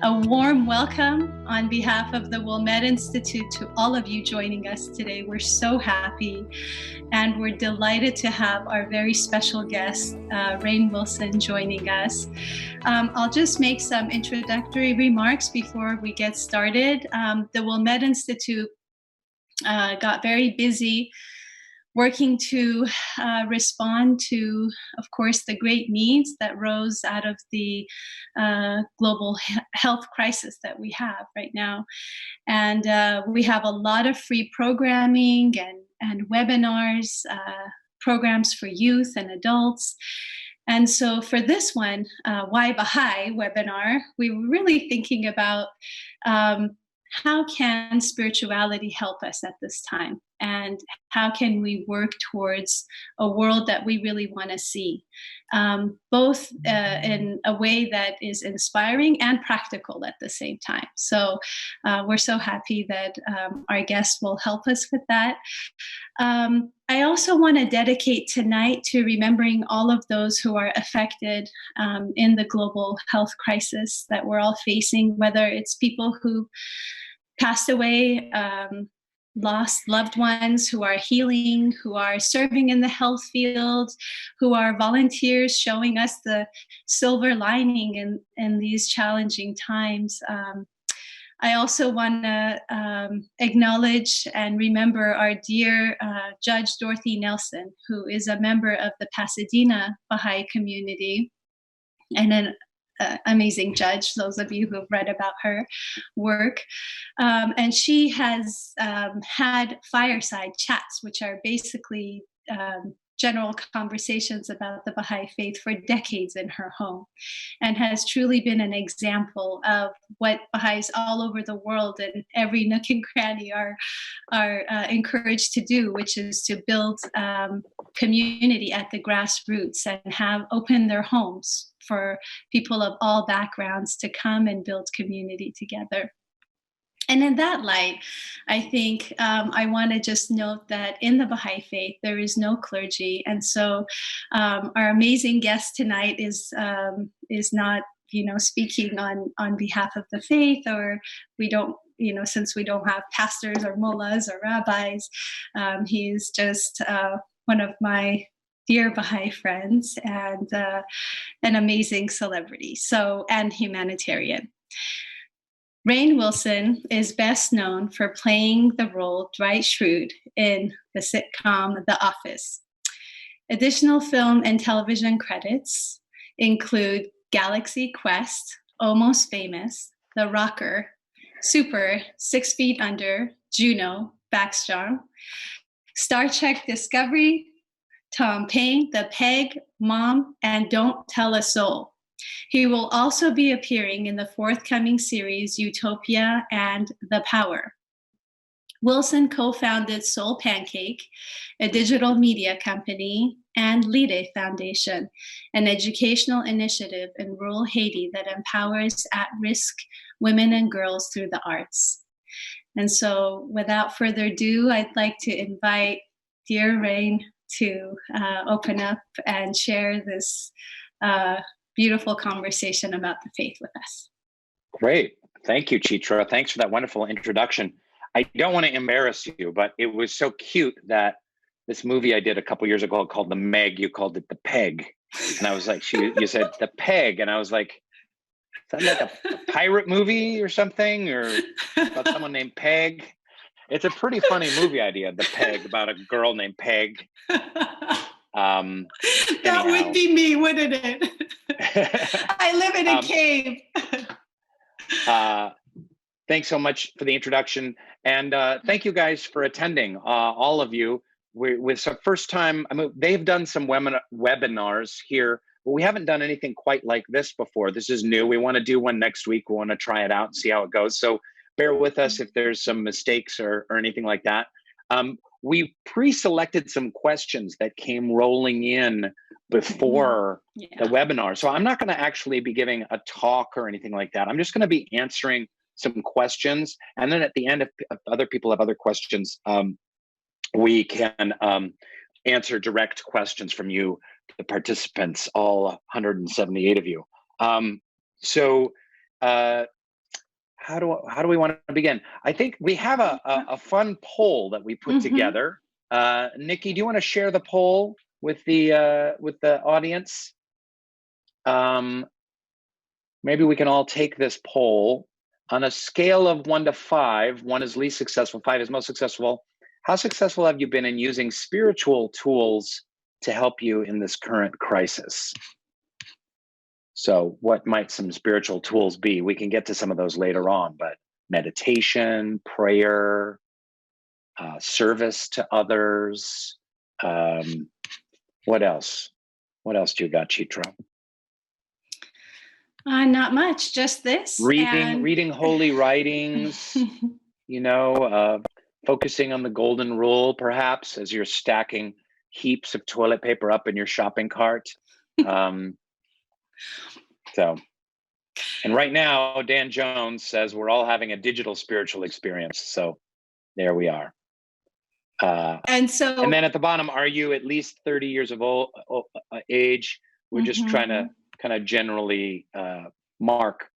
A warm welcome on behalf of the Wilmette Institute to all of you joining us today. We're so happy and we're delighted to have our very special guest, Rainn Wilson, joining us. I'll just make some introductory remarks before we get started. The Wilmette Institute got very busy working to respond to, of course, the great needs that rose out of the global health crisis that we have right now. And we have a lot of free programming and webinars, programs for youth and adults. And so for this one, Why Baha'i webinar, we were really thinking about how can spirituality help us at this time? And how can we work towards a world that we really want to see, both in a way that is inspiring and practical at the same time. So we're so happy that our guest will help us with that. I also want to dedicate tonight to remembering all of those who are affected in the global health crisis that we're all facing, whether it's people who passed away, lost loved ones, who are healing, who are serving in the health field, who are volunteers showing us the silver lining in these challenging times. I also want to acknowledge and remember our dear Judge Dorothy Nelson, who is a member of the Pasadena Baha'i community and an amazing judge, those of you who have read about her work. And she has had fireside chats, which are basically general conversations about the Baha'i Faith for decades in her home, and has truly been an example of what Baha'is all over the world and every nook and cranny are encouraged to do, which is to build community at the grassroots and have open their homes for people of all backgrounds to come and build community together. And in that light, I think I want to just note that in the Baha'i Faith, there is no clergy. And so our amazing guest tonight is not, speaking on behalf of the faith, or we don't, since we don't have pastors or mullahs or rabbis, he's just one of my dear Baha'i friends and an amazing celebrity, and humanitarian. Rainn Wilson is best known for playing the role Dwight Schrute in the sitcom The Office. Additional film and television credits include Galaxy Quest, Almost Famous, The Rocker, Super, 6 Feet Under, Juno, Backstrom, Star Trek Discovery, Tom Paine, The Peg, Mom, and Don't Tell a Soul. He will also be appearing in the forthcoming series Utopia and The Power. Wilson co-founded Soul Pancake, a digital media company, and Lide Foundation, an educational initiative in rural Haiti that empowers at-risk women and girls through the arts. And so without further ado, I'd like to invite dear Rainn to open up and share this beautiful conversation about the faith with us. Great. Thank you, Chitra. Thanks for that wonderful introduction. I don't want to embarrass you, but it was so cute that this movie I did a couple years ago called The Meg, you called it The Peg. And I was like, you said The Peg. And I was like, is that like a pirate movie or something? Or about someone named Peg? It's a pretty funny movie idea, The Peg, about a girl named Peg. That would be me, wouldn't it? I live in a cave. Thanks so much for the introduction. And thank you guys for attending, all of you. It's our first time. They've done some webinars here, but we haven't done anything quite like this before. This is new. We want to do one next week. We want to try it out and see how it goes. So bear with us if there's some mistakes or anything like that. We pre-selected some questions that came rolling in before the webinar. So I'm not going to actually be giving a talk or anything like that. I'm just going to be answering some questions. And then at the end, if other people have other questions, we can answer direct questions from you, the participants, all 178 of you. how do we want to begin? I think we have a fun poll that we put together. Nikki, do you want to share the poll with the audience? Maybe we can all take this poll on a scale of 1 to 5. 1 is least successful, 5 is most successful. How successful have you been in using spiritual tools to help you in this current crisis? So what might some spiritual tools be? We can get to some of those later on, but meditation, prayer, service to others. What else? What else do you got, Chitra? Not much, just this. Reading holy writings, focusing on the golden rule, perhaps, as you're stacking heaps of toilet paper up in your shopping cart. And right now, Dan Jones says we're all having a digital spiritual experience. So there we are. And then at the bottom, are you at least 30 years of age? We're just trying to kind of generally mark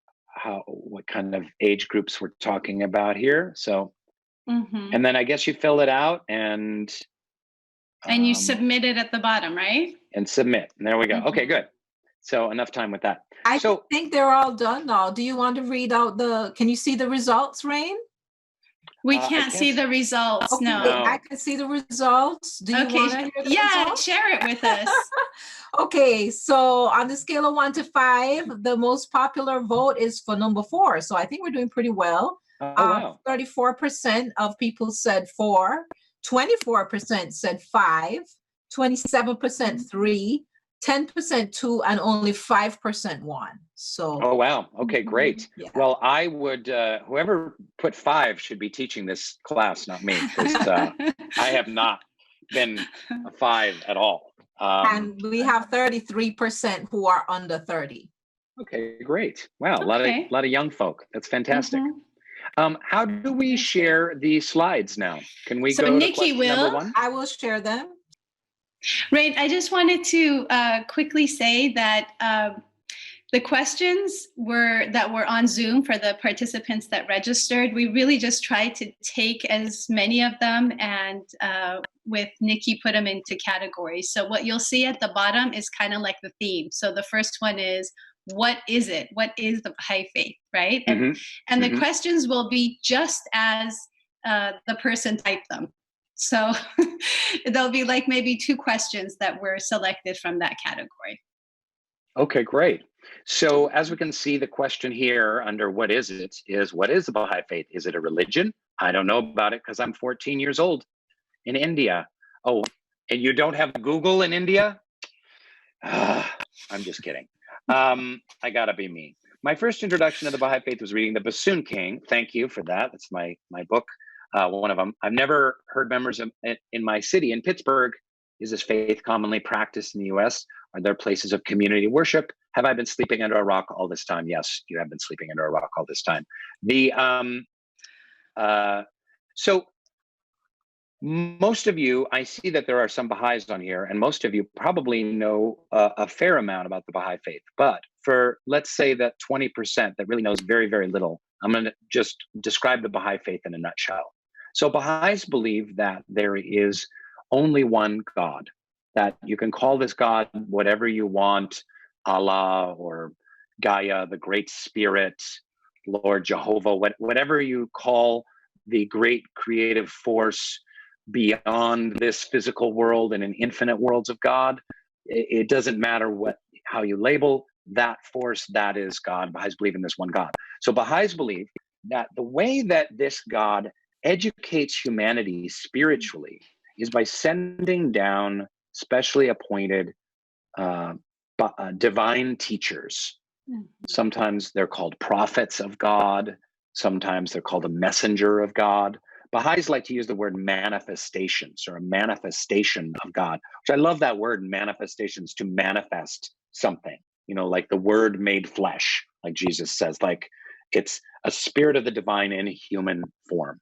what kind of age groups we're talking about here. So, and then I guess you fill it out and you submit it at the bottom, right? And submit. And there we go. Okay, good. So enough time with that. I think they're all done now. Do you want to read out can you see the results, Rainn? We can't see the results. Okay, no. I can see the results. Do you want to hear the results? Share it with us. Okay, so on the scale of 1 to 5, the most popular vote is for number 4. So I think we're doing pretty well. Wow. 34% of people said 4, 24% said 5, 27% 3, 10% 2, and only 5% 1. So. Oh, wow. Okay, great. Yeah. Well, I would, whoever put 5 should be teaching this class, not me, because I have not been a 5 at all. And we have 33% who are under 30. Okay, great. Wow, a lot of young folk. That's fantastic. How do we share the slides now? Can we go to Nikki question number 1? I will share them. Right. I just wanted to quickly say that the questions that were on Zoom for the participants that registered, we really just tried to take as many of them and with Nikki put them into categories. So what you'll see at the bottom is kind of like the theme. So the first one is, what is it? What is the Baha'i Faith, right? And the questions will be just as the person typed them. So there'll be like maybe 2 questions that were selected from that category. Okay, great. So as we can see, the question here under what is it is, what is the Baha'i Faith? Is it a religion? I don't know about it because I'm 14 years old in India. Oh, and you don't have Google in India? I'm just kidding. I gotta be me. My first introduction to the Baha'i Faith was reading The Bassoon King. Thank you for that. That's my book. One of them. I've never heard members in my city, in Pittsburgh. Is this faith commonly practiced in the U.S.? Are there places of community worship? Have I been sleeping under a rock all this time? Yes, you have been sleeping under a rock all this time. So most of you, I see that there are some Baha'is on here, and most of you probably know a fair amount about the Baha'i Faith. But for, let's say, that 20% that really knows very, very little, I'm going to just describe the Baha'i Faith in a nutshell. So Baha'is believe that there is only one God, that you can call this God whatever you want, Allah or Gaia, the Great Spirit, Lord Jehovah, whatever you call the great creative force beyond this physical world and in infinite worlds of God. It doesn't matter how you label that force, that is God. Baha'is believe in this one God. So Baha'is believe that the way that this God educates humanity spiritually is by sending down specially appointed divine teachers. Sometimes they're called prophets of God. Sometimes they're called a messenger of God. Baha'is like to use the word manifestations, or a manifestation of God, which I love that word, manifestations, to manifest something, like the word made flesh, like Jesus says, like it's a spirit of the divine in human form.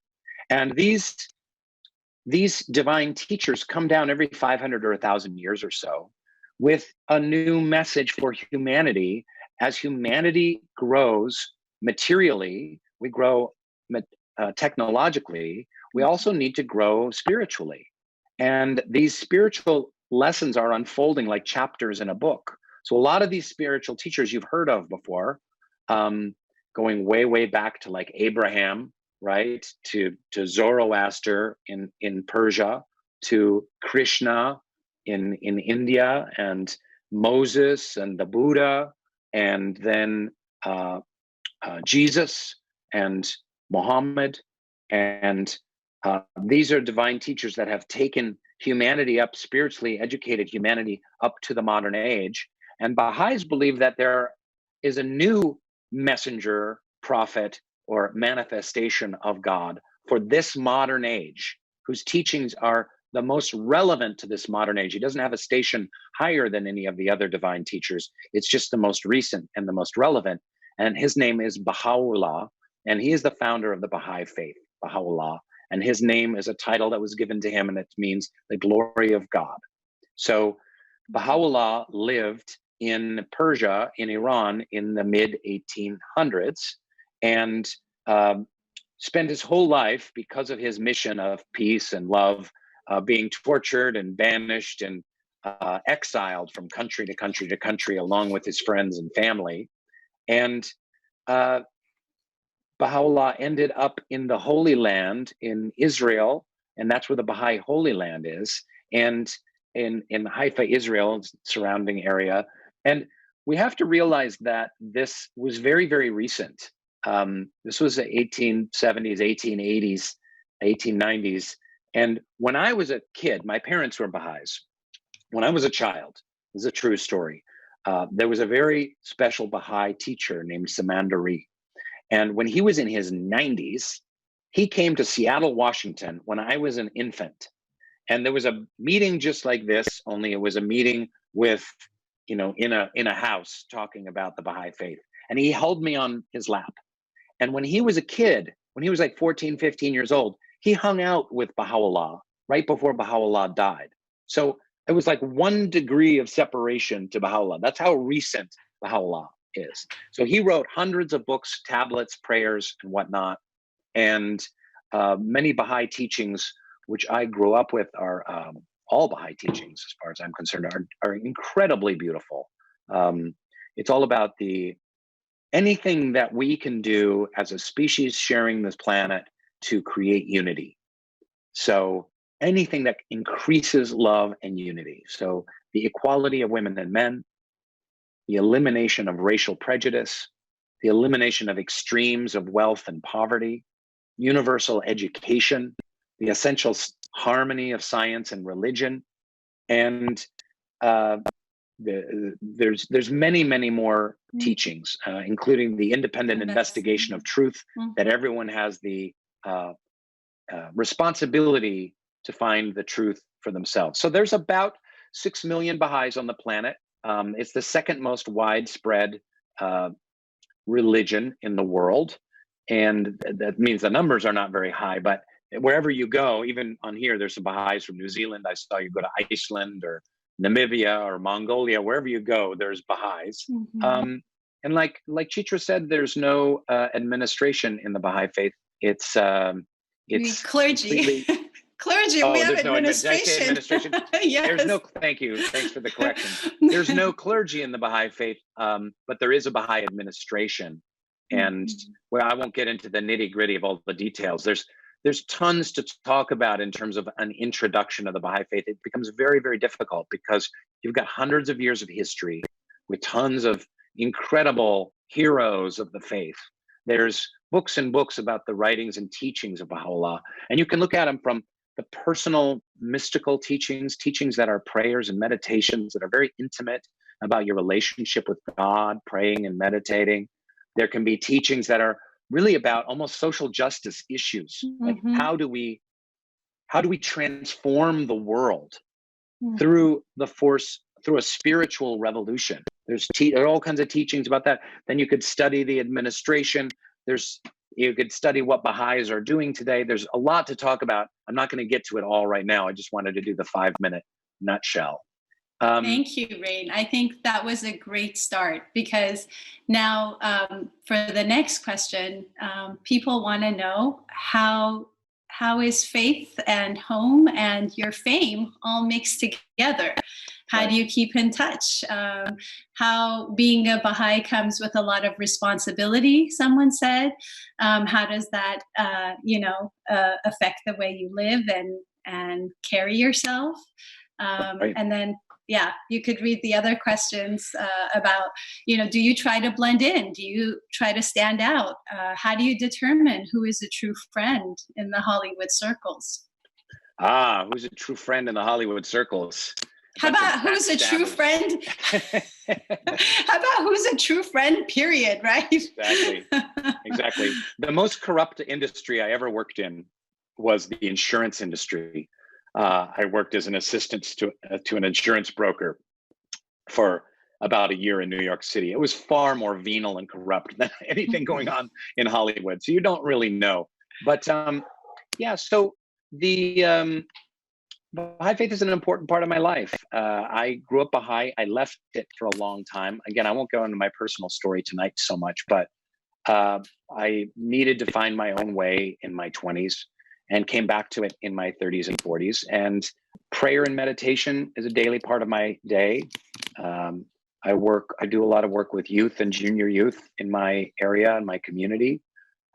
And these divine teachers come down every 500 or 1,000 years or so with a new message for humanity as humanity grows materially we grow technologically, we also need to grow spiritually. And these spiritual lessons are unfolding like chapters in a book. So a lot of these spiritual teachers you've heard of before, going way, way back to like Abraham, right? To Zoroaster in Persia, to Krishna in India, and Moses and the Buddha, and then Jesus and Muhammad. And these are divine teachers that have taken humanity up, spiritually educated humanity up to the modern age. And Baha'is believe that there is a new messenger, prophet, or manifestation of God for this modern age, whose teachings are the most relevant to this modern age. He doesn't have a station higher than any of the other divine teachers. It's just the most recent and the most relevant. And his name is Baha'u'llah, and he is the founder of the Baha'i Faith, Baha'u'llah. And his name is a title that was given to him, and it means the glory of God. So Baha'u'llah lived in Persia, in Iran, in the mid-1800s, and spent his whole life, because of his mission of peace and love, being tortured and banished and exiled from country to country to country, along with his friends and family. And Baha'u'llah ended up in the Holy Land in Israel, and that's where the Baha'i Holy Land is, and in Haifa, Israel, surrounding area. And we have to realize that this was very, very recent. This was the 1870s, 1880s, 1890s. And when I was a kid, my parents were Baha'is. When I was a child, this is a true story, there was a very special Baha'i teacher named Samandari. And when he was in his 90s, he came to Seattle, Washington when I was an infant. And there was a meeting just like this, only it was a meeting with, in a house talking about the Baha'i faith. And he held me on his lap. And when he was a kid, when he was like 14, 15 years old, he hung out with Baha'u'llah right before Baha'u'llah died. So it was like 1 degree of separation to Baha'u'llah. That's how recent Baha'u'llah is. So he wrote hundreds of books, tablets, prayers, and whatnot. And many Baha'i teachings, which I grew up with, are all Baha'i teachings, as far as I'm concerned, are incredibly beautiful. It's all about anything that we can do as a species sharing this planet to create unity. So anything that increases love and unity. So the equality of women and men, the elimination of racial prejudice, the elimination of extremes of wealth and poverty, universal education, the essential harmony of science and religion, and there's many, many more teachings, including the independent investigation of truth, that everyone has the responsibility to find the truth for themselves. So there's about 6 million Baha'is on the planet. It's the second most widespread religion in the world. And that means the numbers are not very high, but wherever you go, even on here, there's some Baha'is from New Zealand. I saw you go to Iceland or Namibia or Mongolia, wherever you go, there's Baha'is. And like Chitra said, there's no administration in the Baha'i faith. It's clergy. Clergy, we have administration. Did I say administration? Yes. There's no, thank you. Thanks for the correction. There's no clergy in the Baha'i faith, but there is a Baha'i administration. And well, I won't get into the nitty gritty of all the details. There's tons to talk about in terms of an introduction of the Baha'i faith. It becomes very, very difficult because you've got hundreds of years of history with tons of incredible heroes of the faith. There's books and books about the writings and teachings of Baha'u'llah. And you can look at them from the personal mystical teachings that are prayers and meditations that are very intimate about your relationship with God, praying and meditating. There can be teachings that are really about almost social justice issues. Like how do we transform the world through a spiritual revolution? There are all kinds of teachings about that. Then you could study the administration. You could study what Baha'is are doing today. There's a lot to talk about. I'm not going to get to it all right now. I just wanted to do the 5-minute nutshell. Thank you, Rainn. I think that was a great start, because now for the next question, people want to know how is faith and home and your fame all mixed together? How do you keep in touch? How being a Baha'i comes with a lot of responsibility, someone said. How does that, affect the way you live and carry yourself? And then, yeah, you could read the other questions about, do you try to blend in? Do you try to stand out? How do you determine who is a true friend in the Hollywood circles? Who's a true friend in the Hollywood circles? How about who's a true friend? How about who's a true friend, period, right? Exactly. The most corrupt industry I ever worked in was the insurance industry. I worked as an assistant to an insurance broker for about a year in New York City. It was far more venal and corrupt than anything going on in Hollywood. So you don't really know. But so the Baha'i faith is an important part of my life. I grew up Baha'i. I left it for a long time. Again, I won't go into my personal story tonight so much, but I needed to find my own way in my 20s. And came back to it in my 30s and 40s. And prayer and meditation is a daily part of my day. I do a lot of work with youth and junior youth in my area and my community.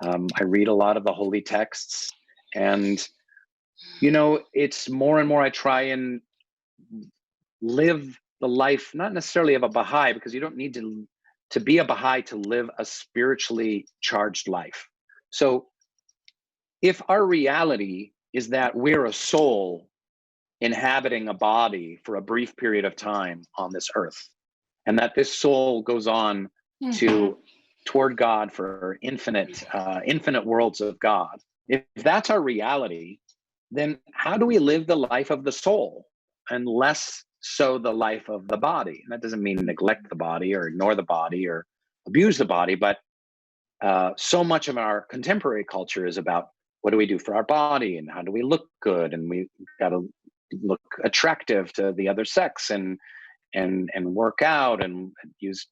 I read a lot of the holy texts. And, it's more and more I try and live the life, not necessarily of a Baha'i, because you don't need to be a Baha'i to live a spiritually charged life. So if our reality is that we're a soul inhabiting a body for a brief period of time on this earth, and that this soul goes on toward God for infinite worlds of God, if that's our reality, then how do we live the life of the soul and less so the life of the body? And that doesn't mean neglect the body or ignore the body or abuse the body, but so much of our contemporary culture is about what do we do for our body and how do we look good, and we got to look attractive to the other sex and work out and use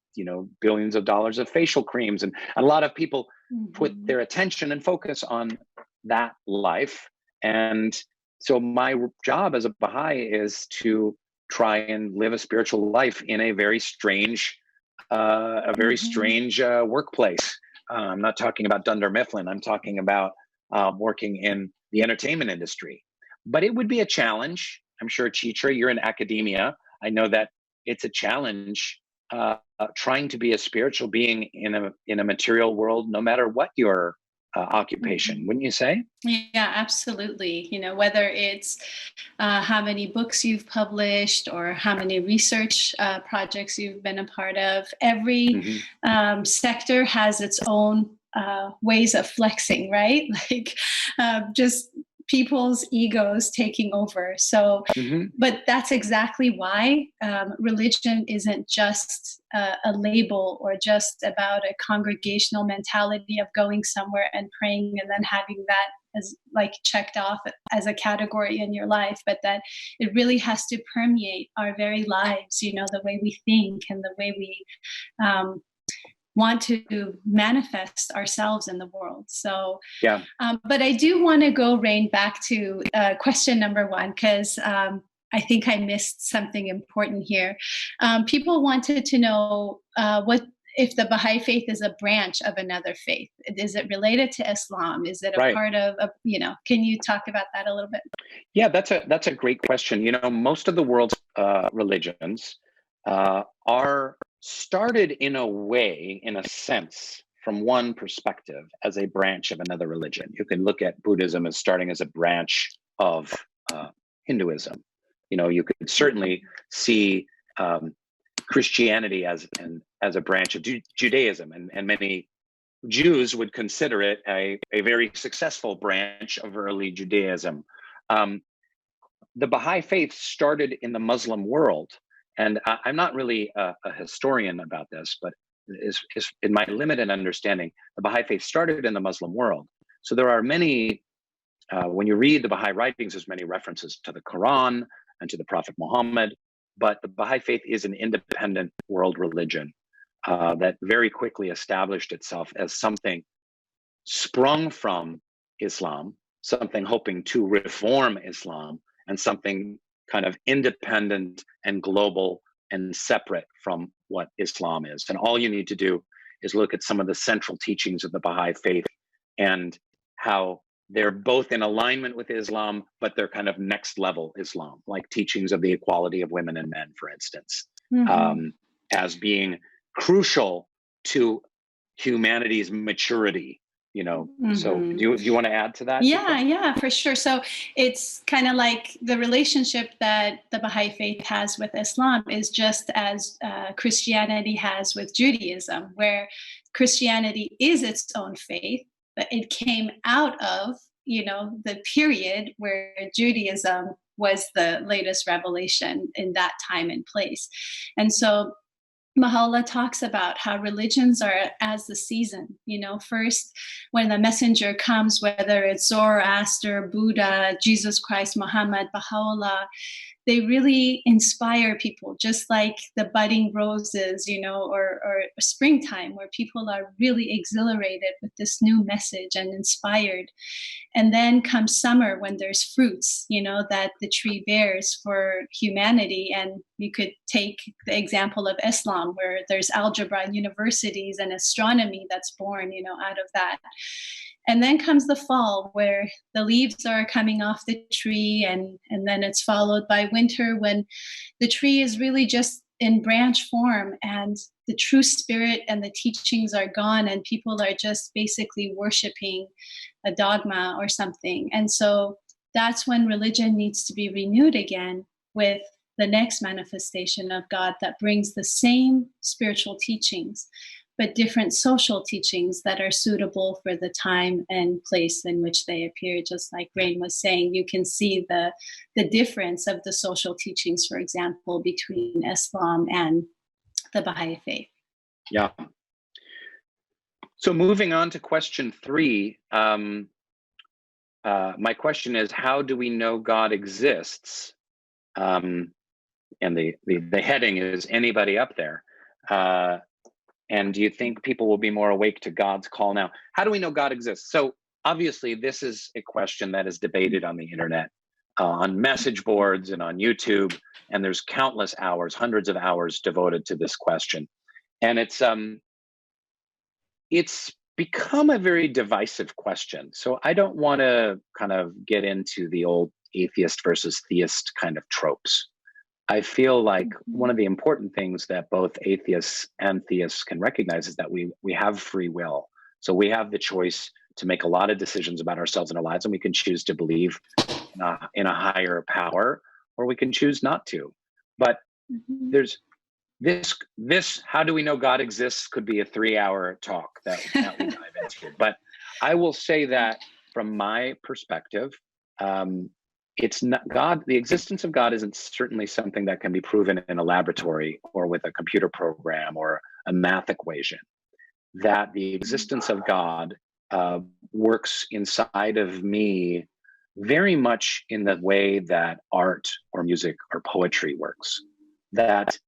billions of dollars of facial creams, and a lot of people put their attention and focus on that life. And so my job as a Baha'i is to try and live a spiritual life in a very strange workplace. I'm not talking about Dunder Mifflin. I'm talking about working in the entertainment industry. But it would be a challenge. I'm sure, Chitra, you're in academia. I know that it's a challenge trying to be a spiritual being in a material world, no matter what your occupation, wouldn't you say? Yeah, absolutely. Whether it's how many books you've published or how many research projects you've been a part of, every sector has its own ways of flexing, right? Like just people's egos taking over. So, but that's exactly why religion isn't just a label or just about a congregational mentality of going somewhere and praying and then having that as like checked off as a category in your life, but that it really has to permeate our very lives, the way we think and the way we want to manifest ourselves in the world. So, yeah. But I do want to go, Rainn, back to question number one, because I think I missed something important here. People wanted to know what if the Baha'i faith is a branch of another faith. Is it related to Islam? Is it a part of, can you talk about that a little bit? Yeah, that's a great question. Most of the world's religions are started in a sense, from one perspective as a branch of another religion. You can look at Buddhism as starting as a branch of Hinduism. You could certainly see Christianity as a branch of Judaism, and many Jews would consider it a very successful branch of early Judaism. The Baha'i faith started in the Muslim world. And I'm not really a historian about this, but is in my limited understanding, the Baha'i faith started in the Muslim world. So there are many, when you read the Baha'i writings, there's many references to the Quran and to the Prophet Muhammad. but the Baha'i Faith is an independent world religion that very quickly established itself as something sprung from Islam, something hoping to reform Islam, and something kind of independent and global and separate from what Islam is. And all you need to do is look at some of the central teachings of the Baha'i Faith and how they're both in alignment with Islam, but they're kind of next level Islam, like teachings of the equality of women and men, for instance, as being crucial to humanity's maturity. So do you want to add to that? Yeah, for sure. So it's kind of like the relationship that the Baha'i Faith has with Islam is just as Christianity has with Judaism, where Christianity is its own faith, but it came out of, the period where Judaism was the latest revelation in that time and place. And so Baha'u'llah talks about how religions are as the season. First, when the messenger comes, whether it's Zoroaster, Buddha, Jesus Christ, Muhammad, Baha'u'llah, they really inspire people, just like the budding roses, or springtime, where people are really exhilarated with this new message and inspired. And then comes summer, when there's fruits, that the tree bears for humanity. And you could take the example of Islam, where there's algebra and universities and astronomy that's born, out of that. And then comes the fall, where the leaves are coming off the tree, and then it's followed by winter, when the tree is really just in branch form, and the true spirit and the teachings are gone, and people are just basically worshiping a dogma or something. And so that's when religion needs to be renewed again with the next manifestation of God that brings the same spiritual teachings, but different social teachings that are suitable for the time and place in which they appear. Just like Rainn was saying, you can see the difference of the social teachings, for example, between Islam and the Baha'i Faith. Yeah. So moving on to question 3, my question is, how do we know God exists? And the heading is, anybody up there? And do you think people will be more awake to God's call now? How do we know God exists? So obviously, this is a question that is debated on the internet, on message boards and on YouTube. And there's countless hours, hundreds of hours devoted to this question. And it's become a very divisive question. So I don't want to kind of get into the old atheist versus theist kind of tropes. I feel like one of the important things that both atheists and theists can recognize is that we have free will. So we have the choice to make a lot of decisions about ourselves and our lives, and we can choose to believe in a higher power, or we can choose not to. But there's this how do we know God exists could be a 3-hour talk that we dive into. But I will say that from my perspective, it's not God. The existence of God isn't certainly something that can be proven in a laboratory or with a computer program or a math equation. That the existence of God works inside of me very much in the way that art or music or poetry works. That,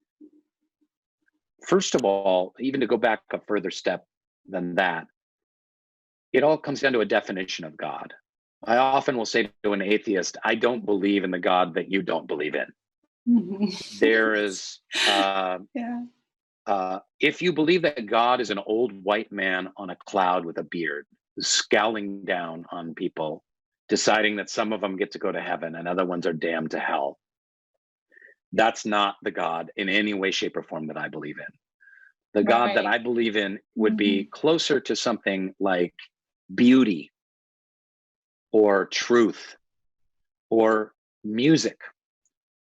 first of all, even to go back a further step than that, it all comes down to a definition of God. I often will say to an atheist, I don't believe in the God that you don't believe in. There is, if you believe that God is an old white man on a cloud with a beard, scowling down on people, deciding that some of them get to go to heaven and other ones are damned to hell, that's not the God in any way, shape, or form that I believe in. The God that I believe in would be closer to something like beauty, or truth, or music.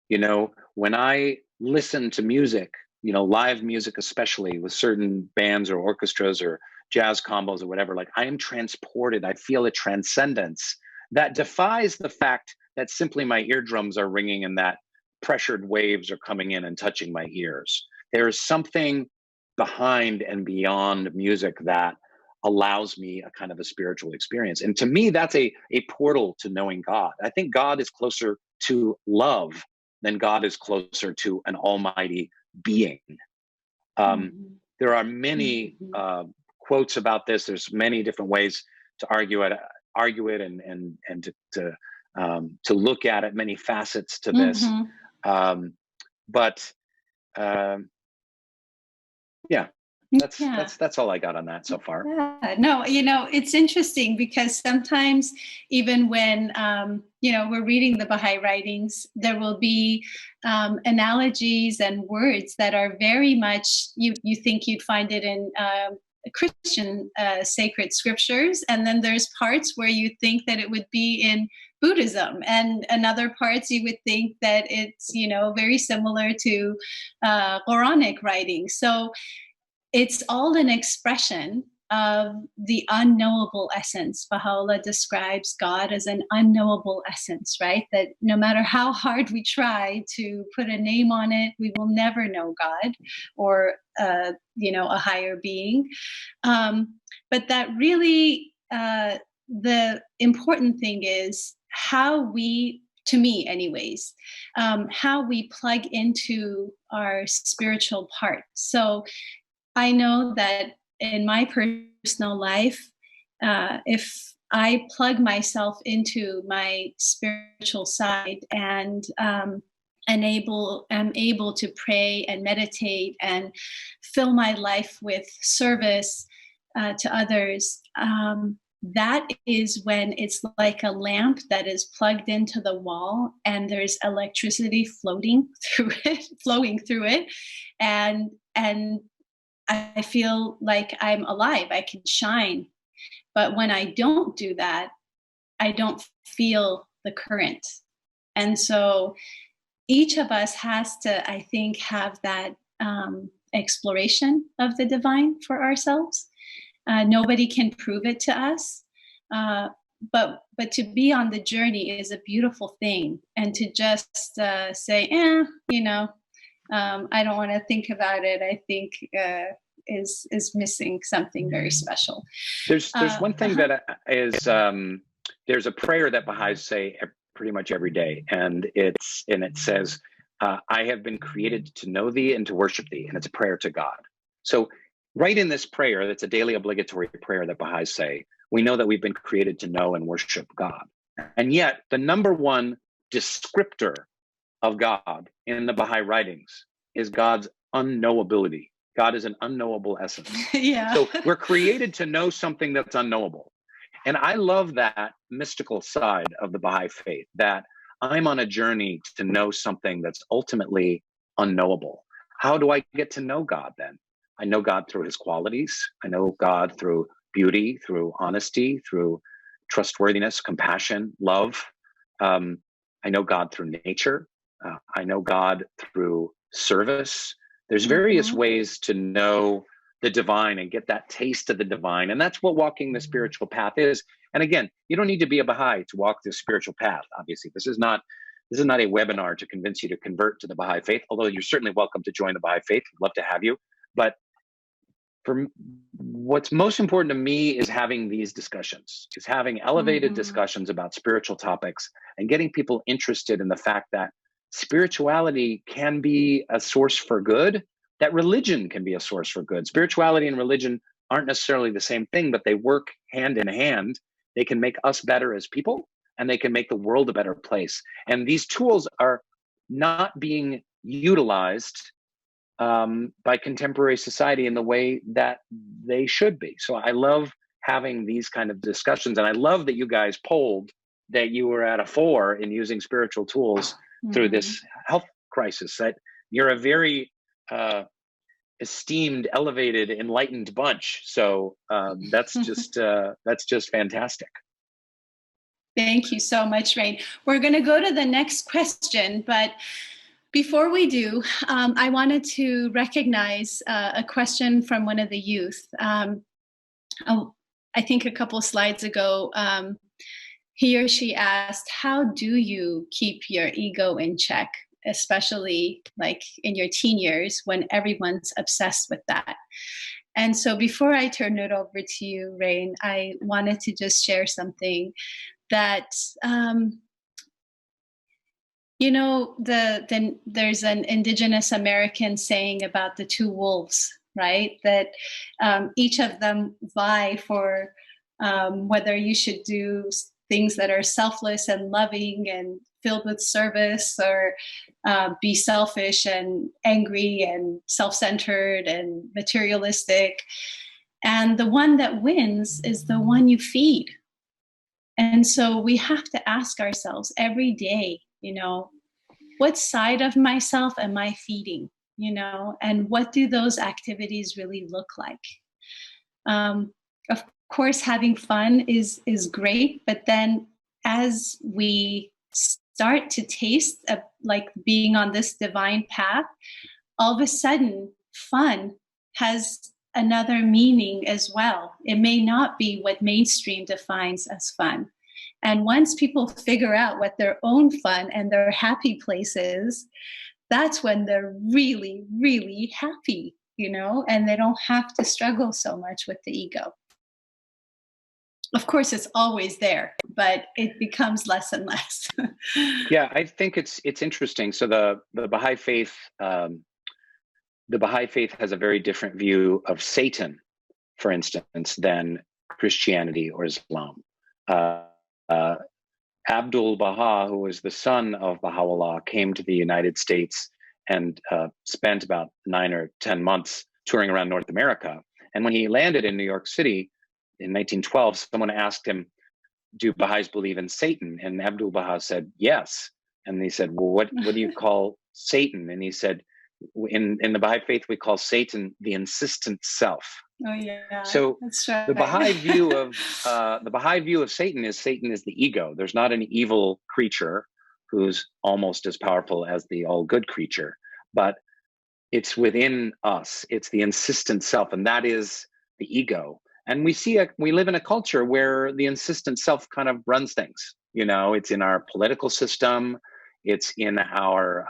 When I listen to music, live music, especially with certain bands or orchestras or jazz combos or whatever, like I am transported. I feel a transcendence that defies the fact that simply my eardrums are ringing and that pressured waves are coming in and touching my ears. There is something behind and beyond music that allows me a kind of a spiritual experience. And to me, that's a portal to knowing God. I think God is closer to love then God is closer to an almighty being. There are many quotes about this. There's many different ways to argue it and to look at it, many facets to this. That's all I got on that so far. Yeah. No, it's interesting because sometimes even when, we're reading the Baha'i writings, there will be analogies and words that are very much, you think you'd find it in Christian sacred scriptures. And then there's parts where you think that it would be in Buddhism, and other parts you would think that it's, very similar to Quranic writings. So it's all an expression of the unknowable essence. Baha'u'llah describes God as an unknowable essence, right? That no matter how hard we try to put a name on it, we will never know God or, a higher being. But that really, the important thing is how we, to me anyways, how we plug into our spiritual part. So I know that in my personal life, if I plug myself into my spiritual side and am able to pray and meditate and fill my life with service to others, that is when it's like a lamp that is plugged into the wall and there's electricity flowing through it, and I feel like I'm alive, I can shine. But when I don't do that, I don't feel the current. And so each of us has to, I think, have that exploration of the divine for ourselves. Nobody can prove it to us. But to be on the journey is a beautiful thing. And to just say, I don't want to think about it, I think is missing something very special. There's one thing that is, there's a prayer that Baha'is say pretty much every day, and it says, I have been created to know thee and to worship thee, and it's a prayer to God. So right in this prayer, that's a daily obligatory prayer that Baha'is say, we know that we've been created to know and worship God. And yet the number one descriptor of God in the Baha'i writings is God's unknowability. God is an unknowable essence. Yeah. So we're created to know something that's unknowable. And I love that mystical side of the Baha'i faith, that I'm on a journey to know something that's ultimately unknowable. How do I get to know God then? I know God through his qualities. I know God through beauty, through honesty, through trustworthiness, compassion, love. I know God through nature. I know God through service. There's various ways to know the divine and get that taste of the divine. And that's what walking the spiritual path is. And again, you don't need to be a Baha'i to walk this spiritual path. Obviously, this is not a webinar to convince you to convert to the Baha'i faith, although you're certainly welcome to join the Baha'i faith. We'd love to have you. But for what's most important to me is having these discussions, is having elevated discussions about spiritual topics and getting people interested in the fact that spirituality can be a source for good, that religion can be a source for good. Spirituality and religion aren't necessarily the same thing, but they work hand in hand. They can make us better as people, and they can make the world a better place. And these tools are not being utilized by contemporary society in the way that they should be. So I love having these kind of discussions. And I love that you guys polled that you were at a 4 in using spiritual tools through this health crisis. That you're a very esteemed, elevated, enlightened bunch. So that's just fantastic. Thank you so much, Rainn. We're going to go to the next question, but before we do, I wanted to recognize a question from one of the youth. I think a couple of slides ago, he or she asked, how do you keep your ego in check, especially like in your teen years when everyone's obsessed with that? And so before I turn it over to you, Rainn, I wanted to just share something that You know, there's an indigenous American saying about the two wolves, right? That each of them vie for whether you should do things that are selfless and loving and filled with service, or be selfish and angry and self-centered and materialistic. And the one that wins is the one you feed. And so we have to ask ourselves every day, you know, what side of myself am I feeding? You know, and what do those activities really look like? Of course, having fun is great, but then as we start to taste like being on this divine path, all of a sudden, fun has another meaning as well. It may not be what mainstream defines as fun. And once people figure out what their own fun and their happy place is, that's when they're really, really happy, you know, and they don't have to struggle so much with the ego. Of course, it's always there, but it becomes less and less. Yeah, I think it's interesting. So the Baha'i Faith, the Baha'i Faith has a very different view of Satan, for instance, than Christianity or Islam. Abdul Baha, who was the son of Baha'u'llah, came to the United States and spent about 9 or 10 months touring around North America. And when he landed in New York City in 1912, someone asked him, do Baha'is believe in Satan? And Abdul Baha said, yes. And they said, well, what do you call Satan? And he said, in the Baha'i Faith, we call Satan the insistent self. Oh yeah, so that's right. The Baha'i view of Satan is the ego. There's not an evil creature who's almost as powerful as the all good creature, but it's within us. It's the insistent self, and that is the ego. And we live in a culture where the insistent self kind of runs things. You know, it's in our political system, it's in our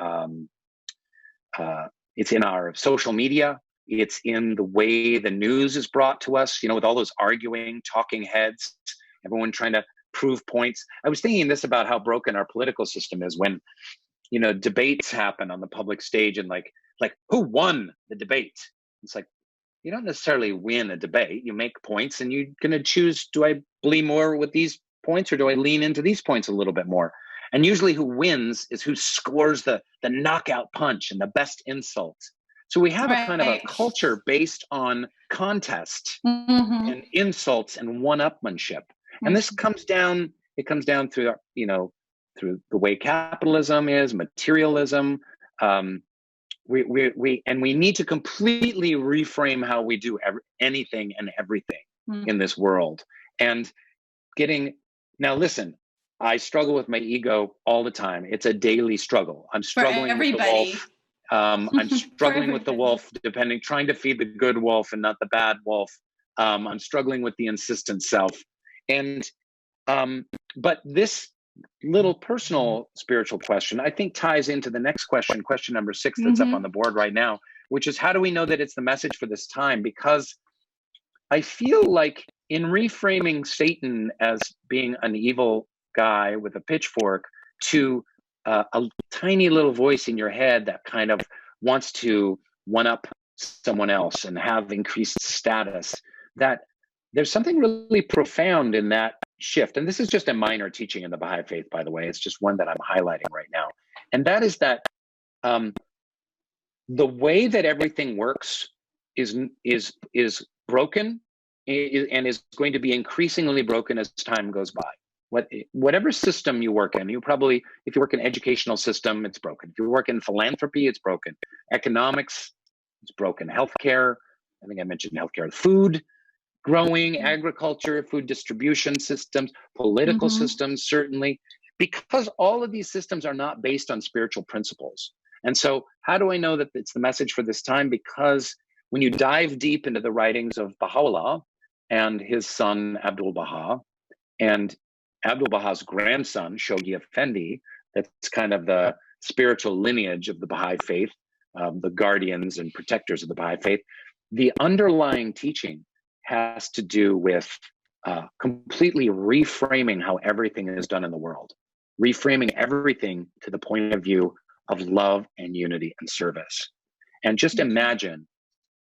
social media. It's in the way the news is brought to us, you know, with all those arguing, talking heads, everyone trying to prove points. I was thinking this about how broken our political system is when, you know, debates happen on the public stage and like who won the debate? It's like, you don't necessarily win a debate. You make points and you're going to choose, do I believe more with these points or do I lean into these points a little bit more? And usually who wins is who scores the knockout punch and the best insult. So we have a kind of a culture based on contest and insults and one-upmanship. And this comes down through, you know, through the way capitalism is, materialism. We need to completely reframe how we do anything and everything in this world. And now listen, I struggle with my ego all the time. It's a daily struggle. I'm struggling with the wolf. I'm struggling with the wolf, trying to feed the good wolf and not the bad wolf. I'm struggling with the insistent self. And, but this little personal spiritual question, I think ties into the next question number 6 that's up on the board right now, which is how do we know that it's the message for this time? Because I feel like in reframing Satan as being an evil guy with a pitchfork to a tiny little voice in your head that kind of wants to one up someone else and have increased status, that there's something really profound in that shift. And this is just a minor teaching in the Baha'i Faith, by the way. It's just one that I'm highlighting right now. And that is that the way that everything works is broken and is going to be increasingly broken as time goes by. Whatever system you work in, if you work in educational system, it's broken. If you work in philanthropy, it's broken. Economics, it's broken. Healthcare, I think I mentioned healthcare. Food, growing, agriculture, food distribution systems, political systems, certainly, because all of these systems are not based on spiritual principles. And so how do I know that it's the message for this time? Because when you dive deep into the writings of Baha'u'llah and his son, Abdul Baha, and Abdul Baha's grandson, Shoghi Effendi, that's kind of the spiritual lineage of the Baha'i Faith, the guardians and protectors of the Baha'i Faith, the underlying teaching has to do with completely reframing how everything is done in the world. reframing everything to the point of view of love and unity and service. And just imagine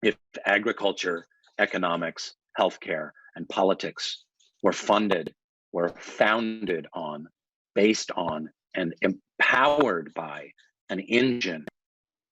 if agriculture, economics, healthcare, and politics were founded on, based on, and empowered by an engine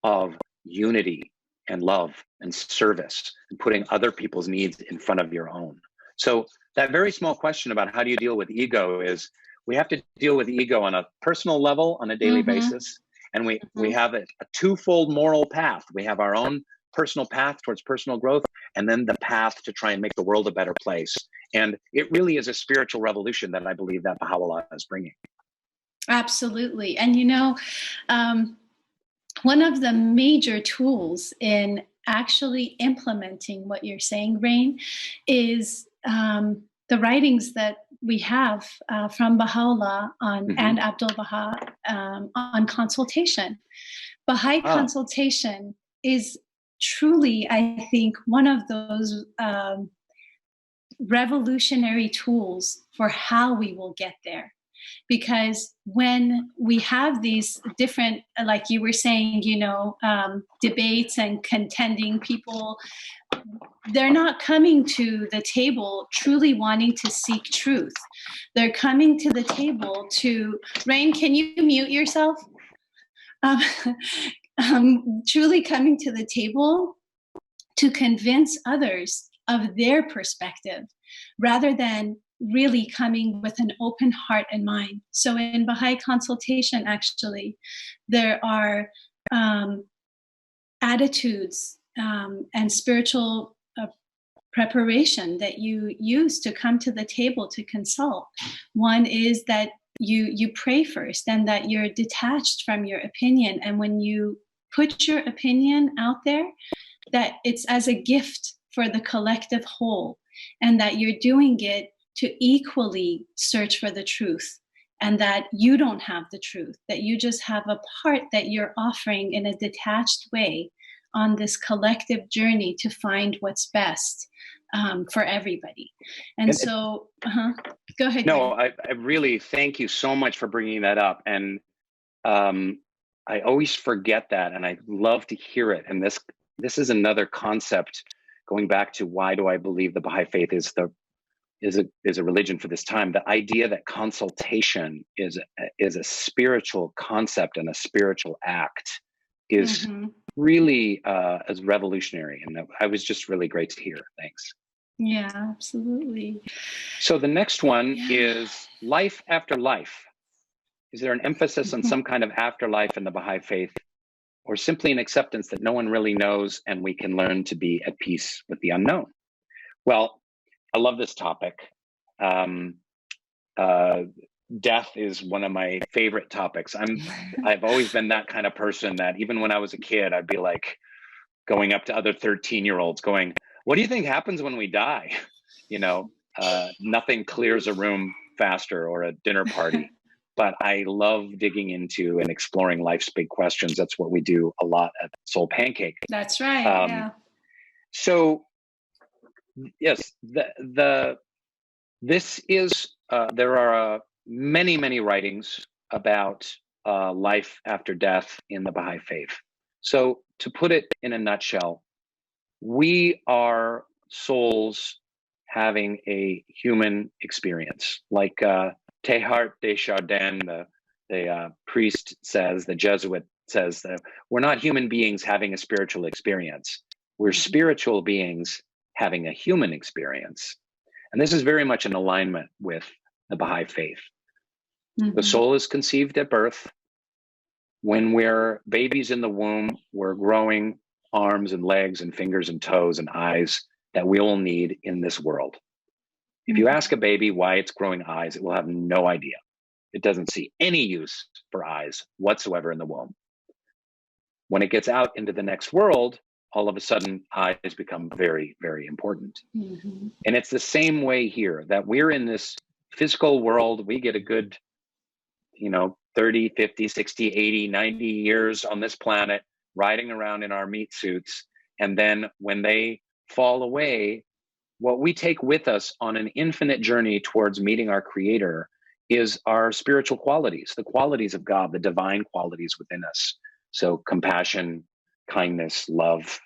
of unity and love and service, and putting other people's needs in front of your own. So that very small question about how do you deal with ego is, we have to deal with ego on a personal level on a daily basis. And we have a twofold moral path. We have our own personal path towards personal growth, and then the path to try and make the world a better place. And it really is a spiritual revolution that I believe that Baha'u'llah is bringing. Absolutely. And, you know, one of the major tools in actually implementing what you're saying, Rainn, is the writings that we have from Baha'u'llah on, and Abdul Baha on consultation. Baha'i consultation is truly, I think, one of those revolutionary tools for how we will get there. Because when we have these different, like you were saying, you know, debates and contending people, they're not coming to the table truly wanting to seek truth. They're coming to the table to, Rainn, can you mute yourself? Truly coming to the table to convince others of their perspective, rather than really coming with an open heart and mind. So in Baha'i consultation, actually, there are attitudes and spiritual preparation that you use to come to the table to consult. One is that you pray first, and that you're detached from your opinion. And when you put your opinion out there, that it's as a gift for the collective whole, and that you're doing it to equally search for the truth, and that you don't have the truth, that you just have a part that you're offering in a detached way on this collective journey to find what's best for everybody. And so, go ahead. No, I really thank you so much for bringing that up. And I always forget that, and I love to hear it. And this is another concept, going back to why do I believe the Baha'i Faith is a religion for this time. The idea that consultation is a spiritual concept and a spiritual act is really as revolutionary. And I was just really great to hear. Thanks. Yeah, absolutely. So the next one is life after life. Is there an emphasis on some kind of afterlife in the Baha'i Faith, or simply an acceptance that no one really knows and we can learn to be at peace with the unknown? Well, I love this topic. Death is one of my favorite topics. I've always been that kind of person that even when I was a kid, I'd be like going up to other 13-year-olds going, what do you think happens when we die? You know, nothing clears a room faster, or a dinner party. But I love digging into and exploring life's big questions. That's what we do a lot at Soul Pancake. That's right. Yeah. So yes, this is there are many writings about life after death in the Baha'i Faith. So to put it in a nutshell, we are souls having a human experience, like Teilhard de Chardin, the priest says, the Jesuit says, that we're not human beings having a spiritual experience. We're spiritual beings having a human experience. And this is very much in alignment with the Baha'i Faith. The soul is conceived at birth. When we're babies in the womb, we're growing arms and legs and fingers and toes and eyes that we all need in this world. If you ask a baby why it's growing eyes, it will have no idea. It doesn't see any use for eyes whatsoever in the womb. When it gets out into the next world, all of a sudden, eyes become very, very important. And it's the same way here, that we're in this physical world. We get a good, 30, 50, 60, 80, 90 years on this planet, riding around in our meat suits. And then when they fall away, what we take with us on an infinite journey towards meeting our Creator is our spiritual qualities, the qualities of God, the divine qualities within us. So compassion, kindness, love,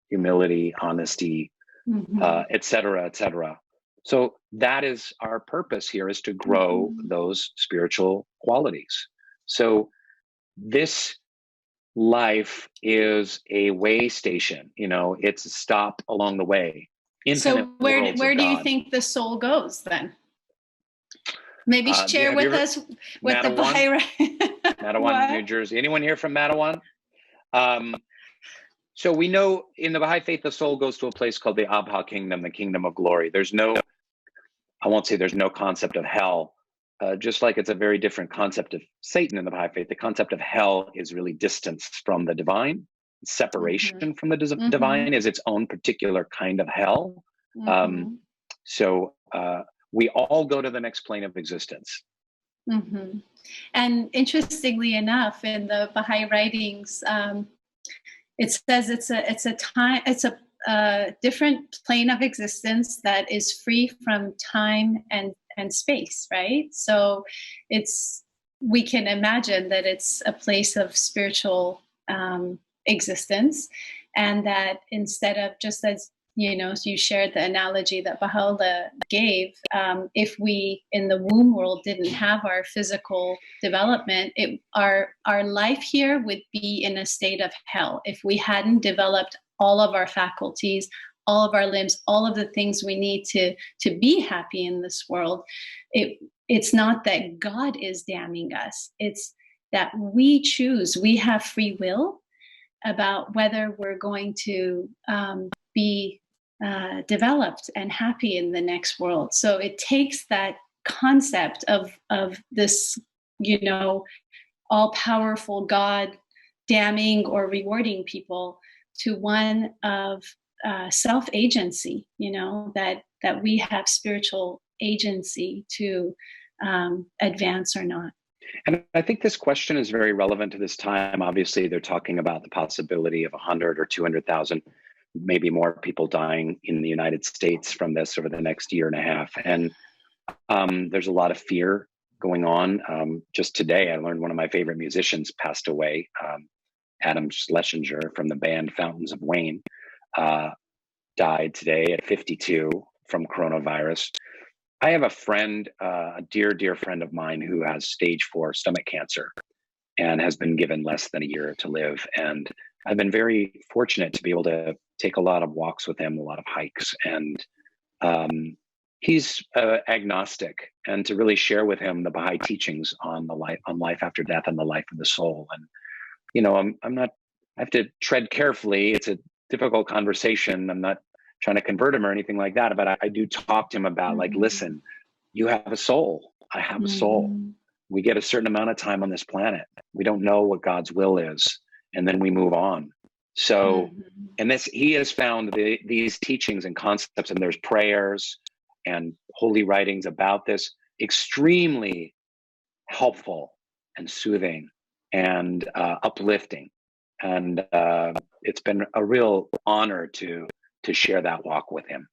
humility, honesty, et cetera, et cetera. So that is our purpose here, is to grow those spiritual qualities. So this life is a way station, it's a stop along the way. So where do you think the soul goes then? Maybe share with us what Matawan, the Baha'i Matawan, New Jersey. Anyone here from Matawan? So we know in the Baha'i Faith, the soul goes to a place called the Abha kingdom, the kingdom of glory. I won't say there's no concept of hell, just like it's a very different concept of Satan in the Baha'i Faith. The concept of hell is really distance from the divine. Separation from the divine is its own particular kind of hell. So we all go to the next plane of existence. And interestingly enough, in the Baha'i writings, it says it's a different plane of existence that is free from time and space, right? So we can imagine that it's a place of spiritual existence, and that instead of, just as you shared the analogy that Baha'u'llah gave, if we in the womb world didn't have our physical development, our life here would be in a state of hell if we hadn't developed all of our faculties, all of our limbs, all of the things we need to be happy in this world. It's not that God is damning us, it's that we choose, we have free will about whether we're going to be developed and happy in the next world. So it takes that concept of this, all-powerful God damning or rewarding people to one of self-agency, that we have spiritual agency to advance or not. And I think this question is very relevant to this time. Obviously, they're talking about the possibility of 100 or 200,000, maybe more people dying in the United States from this over the next year and a half. And there's a lot of fear going on. Just today, I learned one of my favorite musicians passed away. Adam Schlesinger from the band Fountains of Wayne died today at 52 from coronavirus. I have a friend, a dear, dear friend of mine, who has stage 4 stomach cancer and has been given less than a year to live. And I've been very fortunate to be able to take a lot of walks with him, a lot of hikes. And he's agnostic, and to really share with him the Baha'i teachings on life after death and the life of the soul. And, I have to tread carefully. It's a difficult conversation. I'm not trying to convert him or anything like that, but I do talk to him about listen, you have a soul. I have a soul. We get a certain amount of time on this planet. We don't know what God's will is, and then we move on. So, and he has found these teachings and concepts, and there's prayers and holy writings about this, extremely helpful and soothing and uplifting. And it's been a real honor to share that walk with him.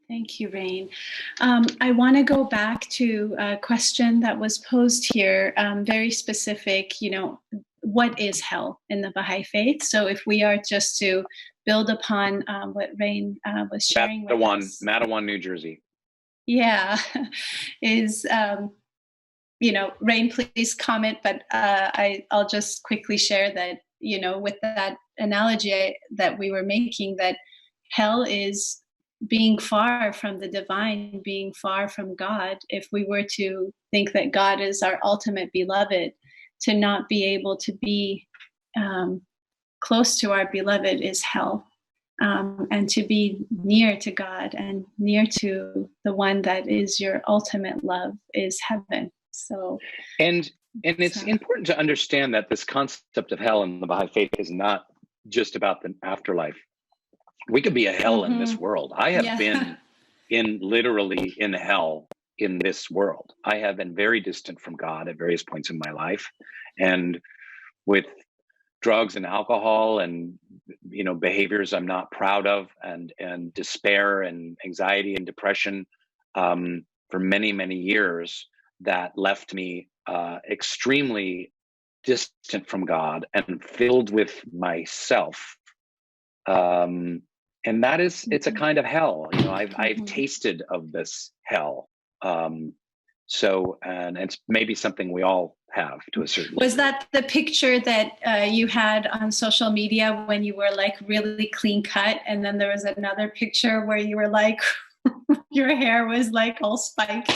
Thank you, Rainn. I want to go back to a question that was posed here, very specific, what is hell in the Baha'i Faith? So if we are just to build upon what Rainn was sharing with us. Matawan, New Jersey. Yeah, is, Rainn, please comment, but I'll just quickly share that, with that analogy that we were making, that hell is being far from the divine, being far from God. If we were to think that God is our ultimate beloved, to not be able to be close to our beloved is hell. And to be near to God and near to the one that is your ultimate love is heaven. So, and it's important to understand that this concept of hell in the Baha'i Faith is not just about the afterlife. We could be a hell in this world. I have been literally in hell in this world. I have been very distant from God at various points in my life, and with drugs and alcohol and behaviors I'm not proud of, and despair and anxiety and depression. for many, many years that left me extremely distant from God and filled with myself. And that is, it's a kind of hell. You know, I've tasted of this hell. So, and it's maybe something we all have to a certain Was degree. that the picture that you had on social media when you were like really clean cut? And then there was another picture where you were like, your hair was like all spiked.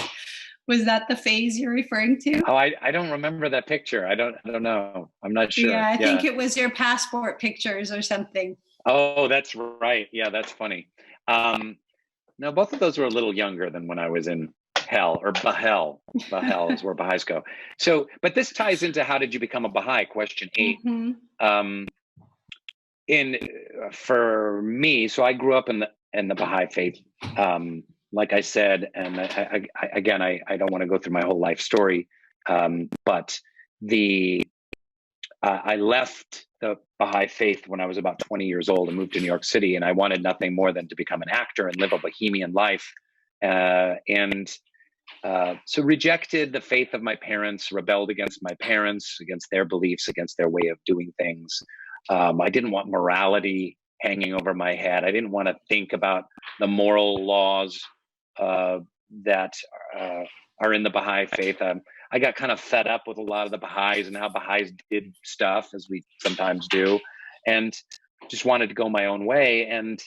Was that the phase you're referring to? Oh, I don't remember that picture. I don't know. I'm not sure. Yeah, I think it was your passport pictures or something. Oh, that's right. Yeah, that's funny. No, both of those were a little younger than when I was in hell, or Bahel. Bahel is where Baha'is go. So, but this ties into how did you become a Baha'i? Question 8. For me, so I grew up in the Baha'i faith. Like I said, and I don't want to go through my whole life story, but I left the Baha'i faith when I was about 20 years old and moved to New York City, and I wanted nothing more than to become an actor and live a bohemian life. So rejected the faith of my parents, rebelled against my parents, against their beliefs, against their way of doing things. I didn't want morality hanging over my head. I didn't want to think about the moral laws that are in the Baha'i faith. I got kind of fed up with a lot of the Baha'is and how Baha'is did stuff, as we sometimes do, and just wanted to go my own way. And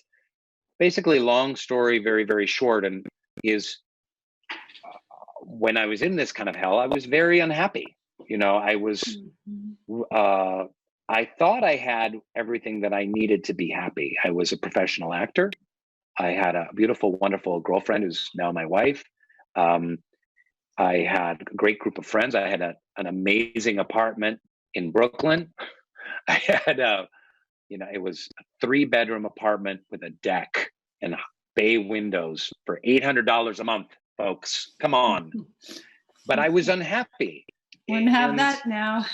basically, long story, very, very short, and is when I was in this kind of hell, I was very unhappy. You know, I thought I had everything that I needed to be happy. I was a professional actor. I had a beautiful, wonderful girlfriend who's now my wife. I had a great group of friends. I had an amazing apartment in Brooklyn. I had it was a 3-bedroom apartment with a deck and bay windows for $800 a month, folks. Come on. But I was unhappy. Wouldn't have that now.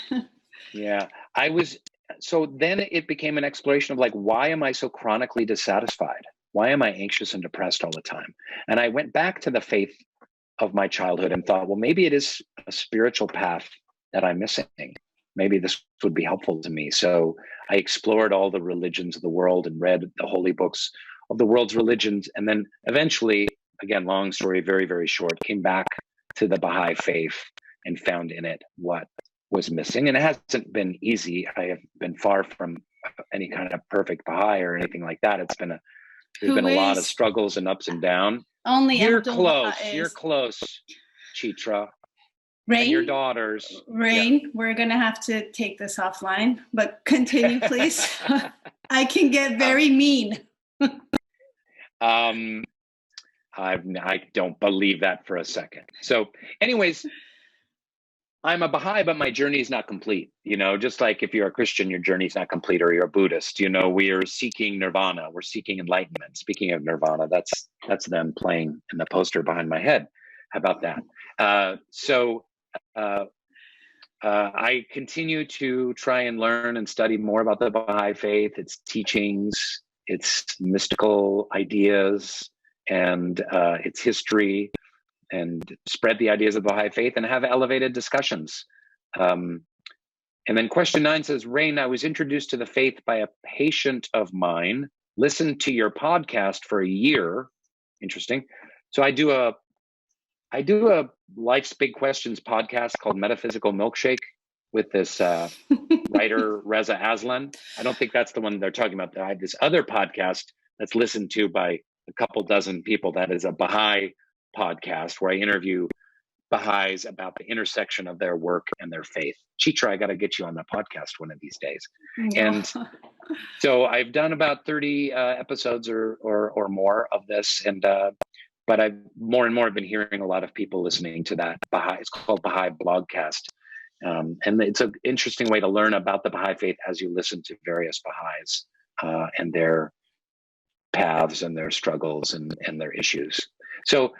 Yeah, so then it became an exploration of like, why am I so chronically dissatisfied? Why am I anxious and depressed all the time? And I went back to the faith of my childhood and thought, well, maybe it is a spiritual path that I'm missing. Maybe this would be helpful to me. So I explored all the religions of the world and read the holy books of the world's religions. And then eventually, again, long story, very, very short, came back to the Baha'i faith and found in it what was missing. And it hasn't been easy. I have been far from any kind of perfect Baha'i or anything like that. There's been a lot of struggles and ups and downs. Only you're close. You're close, Chitra. Rainn, and your daughters. Rainn, we're going to have to take this offline, but continue, please. I can get very mean. I don't believe that for a second. So anyways, I'm a Baha'i, but my journey is not complete. You know, just like if you're a Christian, your journey is not complete, or you're a Buddhist. You know, we are seeking nirvana. We're seeking enlightenment. Speaking of nirvana, that's them playing in the poster behind my head. How about that? I continue to try and learn and study more about the Baha'i faith, its teachings, its mystical ideas, and its history, and spread the ideas of the Baha'i faith and have elevated discussions. And then question 9 says, Rainn, I was introduced to the faith by a patient of mine, listened to your podcast for a year. Interesting. So I do a Life's Big Questions podcast called Metaphysical Milkshake with this writer, Reza Aslan. I don't think that's the one they're talking about. I have this other podcast that's listened to by a couple dozen people that is a Baha'i podcast where I interview Baha'is about the intersection of their work and their faith. Chitra, I got to get you on the podcast one of these days. And so I've done about 30 episodes or more of this. And but I've more and more been hearing a lot of people listening to that Baha'i. It's called Baha'i Blogcast. And it's an interesting way to learn about the Baha'i faith as you listen to various Baha'is and their paths and their struggles and their issues. So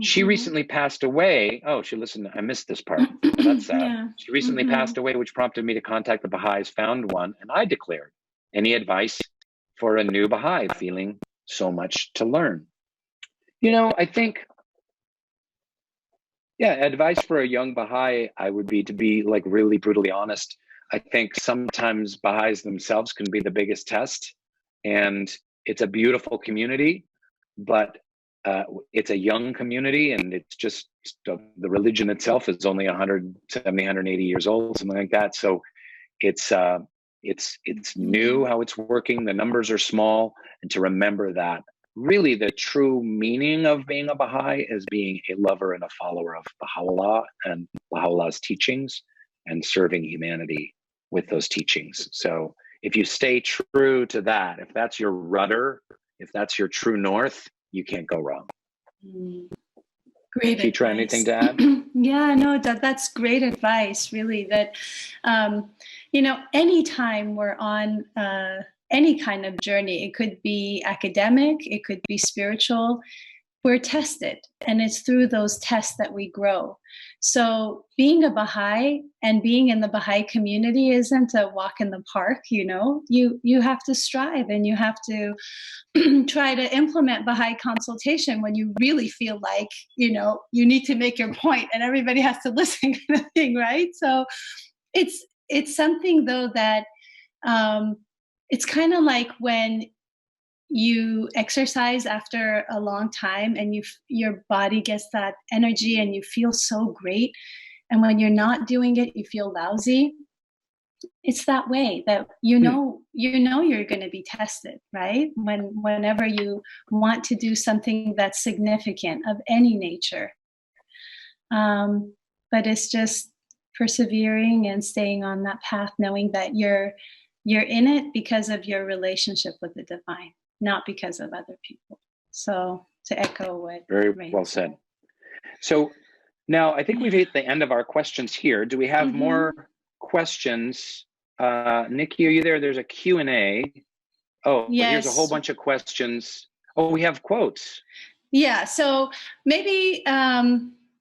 she recently passed away. Oh, she listened. I missed this part. That's sad. Yeah. She recently passed away, which prompted me to contact the Baha'is, found one, and I declared, any advice for a new Baha'i feeling so much to learn? You know, I think Yeah, advice for a young Baha'i, I would be to be like really brutally honest. I think sometimes Baha'is themselves can be the biggest test, and it's a beautiful community, but it's a young community, and it's just the religion itself is only 170, 180 years old, something like that. So it's new how it's working. The numbers are small, and to remember that really the true meaning of being a Baha'i is being a lover and a follower of Baha'u'llah and Baha'u'llah's teachings, and serving humanity with those teachings. So if you stay true to that, if that's your rudder, if that's your true north, you can't go wrong. Great advice. Try anything to add? Yeah, no, that's great advice, really, that, anytime we're on any kind of journey, it could be academic, it could be spiritual, we're tested, and it's through those tests that we grow. So being a Baha'i and being in the Baha'i community isn't a walk in the park, you have to strive, and you have to try to implement Baha'i consultation when you really feel like, you need to make your point and everybody has to listen, kind of thing, right? So it's something, though, that it's kind of like when you exercise after a long time and your body gets that energy and you feel so great, and when you're not doing it you feel lousy. It's that way that you're going to be tested, right? Whenever you want to do something that's significant of any nature, but it's just persevering and staying on that path, knowing that you're in it because of your relationship with the divine, not because of other people. So to echo what very Rainn well said. So now I think we've hit the end of our questions here. Do we have more questions? Nikki, are you there? There's a Q&A. Oh, yes. Here's a whole bunch of questions. Oh, we have quotes. Yeah, so maybe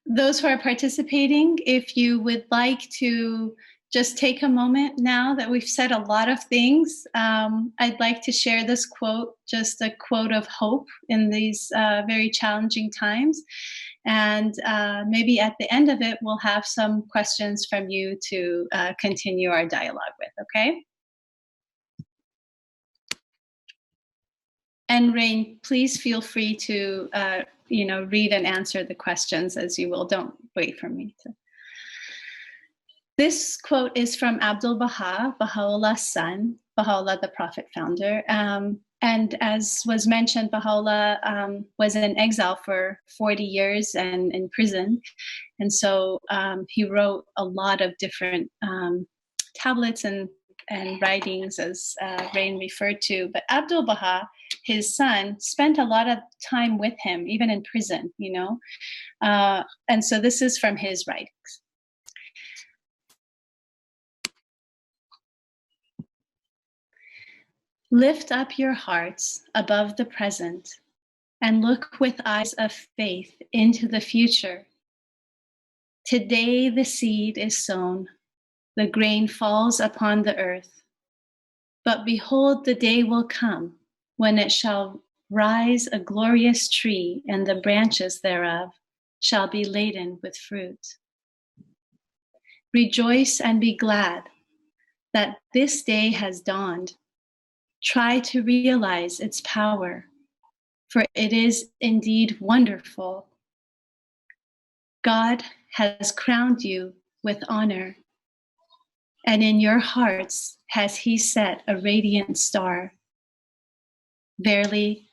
those who are participating, if you would like to just take a moment now that we've said a lot of things, I'd like to share this quote, just a quote of hope in these very challenging times. And maybe at the end of it, we'll have some questions from you to continue our dialogue with, okay? And Rainn, please feel free to read and answer the questions as you will. Don't wait for me to. This quote is from Abdul Baha, Baha'u'llah's son, Baha'u'llah, the Prophet founder. And as was mentioned, Baha'u'llah was in exile for 40 years and in prison. And so he wrote a lot of different tablets and writings, as Rainn referred to. But Abdul Baha, his son, spent a lot of time with him, even in prison, and so this is from his writings. Lift up your hearts above the present and look with eyes of faith into the future. Today the seed is sown, the grain falls upon the earth. But behold, the day will come when it shall rise a glorious tree, and the branches thereof shall be laden with fruit. Rejoice and be glad that this day has dawned. Try to realize its power, for it is indeed wonderful. God has crowned you with honor, and in your hearts has he set a radiant star. Verily,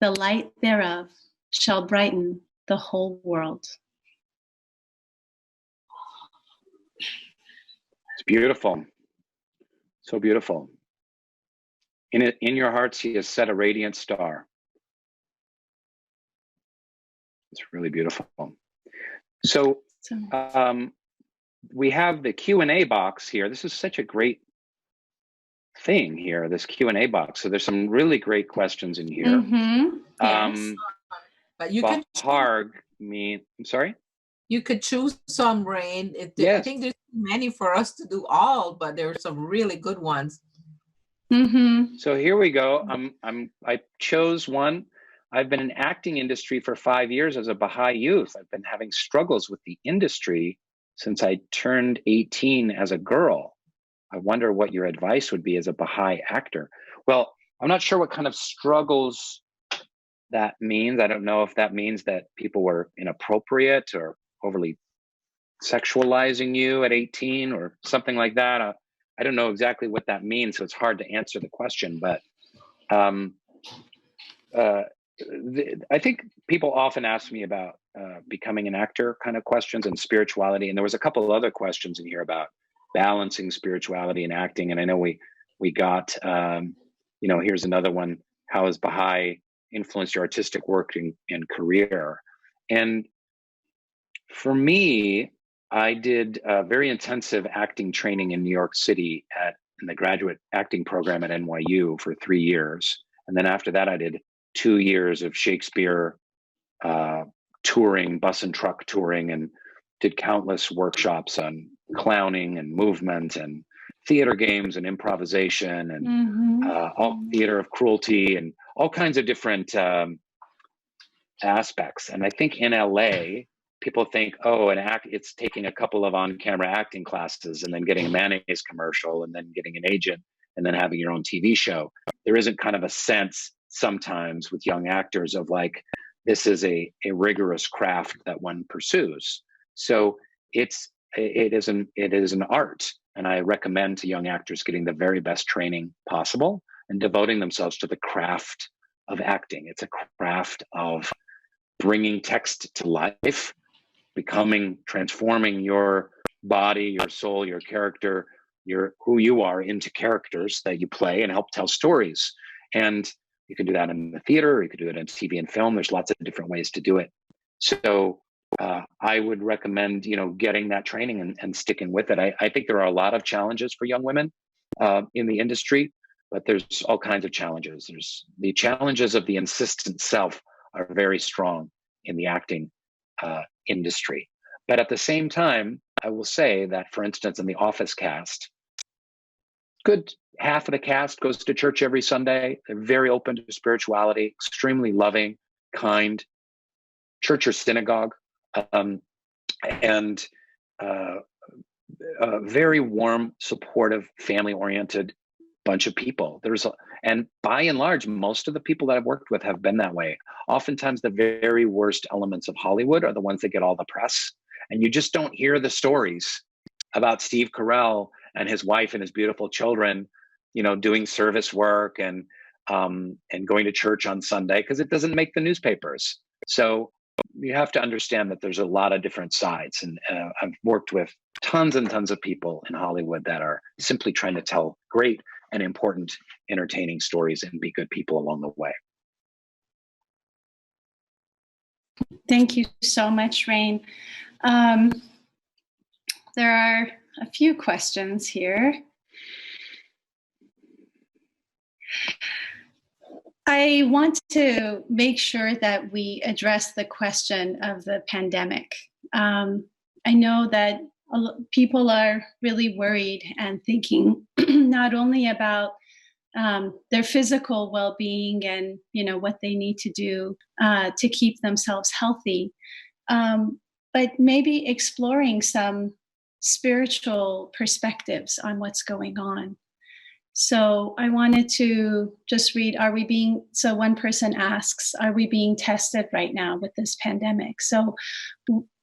the light thereof shall brighten the whole world. It's beautiful. So beautiful. In your hearts, he has set a radiant star. It's really beautiful. So we have the Q&A box here. This is such a great thing here, this Q&A box. So there's some really great questions in here. Yes. But you can I'm sorry? You could choose some, Rainn. Yes. I think there's many for us to do all, but there are some really good ones. So here we go. I chose one. I've been in acting industry for 5 years as a Baha'i youth. I've been having struggles with the industry since I turned 18 as a girl. I wonder what your advice would be as a Baha'i actor. Well, I'm not sure what kind of struggles that means. I don't know if that means that people were inappropriate or overly sexualizing you at 18 or something like that. I don't know exactly what that means, so it's hard to answer the question. But I think people often ask me about becoming an actor kind of questions and spirituality. And there was a couple of other questions in here about balancing spirituality and acting. And I know we got, here's another one. How has Baha'i influenced your artistic work and career? And for me, I did a very intensive acting training in New York City in the graduate acting program at NYU for 3 years. And then after that, I did 2 years of Shakespeare touring, bus and truck touring, and did countless workshops on clowning and movement and theater games and improvisation and all theater of cruelty and all kinds of different aspects. And I think in LA, people think, oh, it's taking a couple of on-camera acting classes and then getting a mayonnaise commercial and then getting an agent and then having your own TV show. There isn't kind of a sense sometimes with young actors of like, this is a rigorous craft that one pursues. So it is an art. And I recommend to young actors getting the very best training possible and devoting themselves to the craft of acting. It's a craft of bringing text to life, transforming your body, your soul, your character, who you are into characters that you play and help tell stories. And you can do that in the theater, or you could do it in TV and film. There's lots of different ways to do it. So I would recommend, getting that training and sticking with it. I think there are a lot of challenges for young women in the industry, but there's all kinds of challenges. There's the challenges of the insistent self are very strong in the acting industry. But at the same time, I will say that, for instance, in the Office cast, good half of the cast goes to church every Sunday. They're very open to spirituality, extremely loving, kind, church or synagogue, and a very warm, supportive, family-oriented bunch of people. And by and large, most of the people that I've worked with have been that way. Oftentimes, the very worst elements of Hollywood are the ones that get all the press, and you just don't hear the stories about Steve Carell and his wife and his beautiful children, doing service work and going to church on Sunday, because it doesn't make the newspapers. So you have to understand that there's a lot of different sides. And I've worked with tons and tons of people in Hollywood that are simply trying to tell great and important, entertaining stories and be good people along the way. Thank you so much, Rainn. There are a few questions here. I want to make sure that we address the question of the pandemic. I know that people are really worried and thinking not only about their physical well-being and what they need to do to keep themselves healthy, but maybe exploring some spiritual perspectives on what's going on. So I wanted to just read, so one person asks, are we being tested right now with this pandemic? So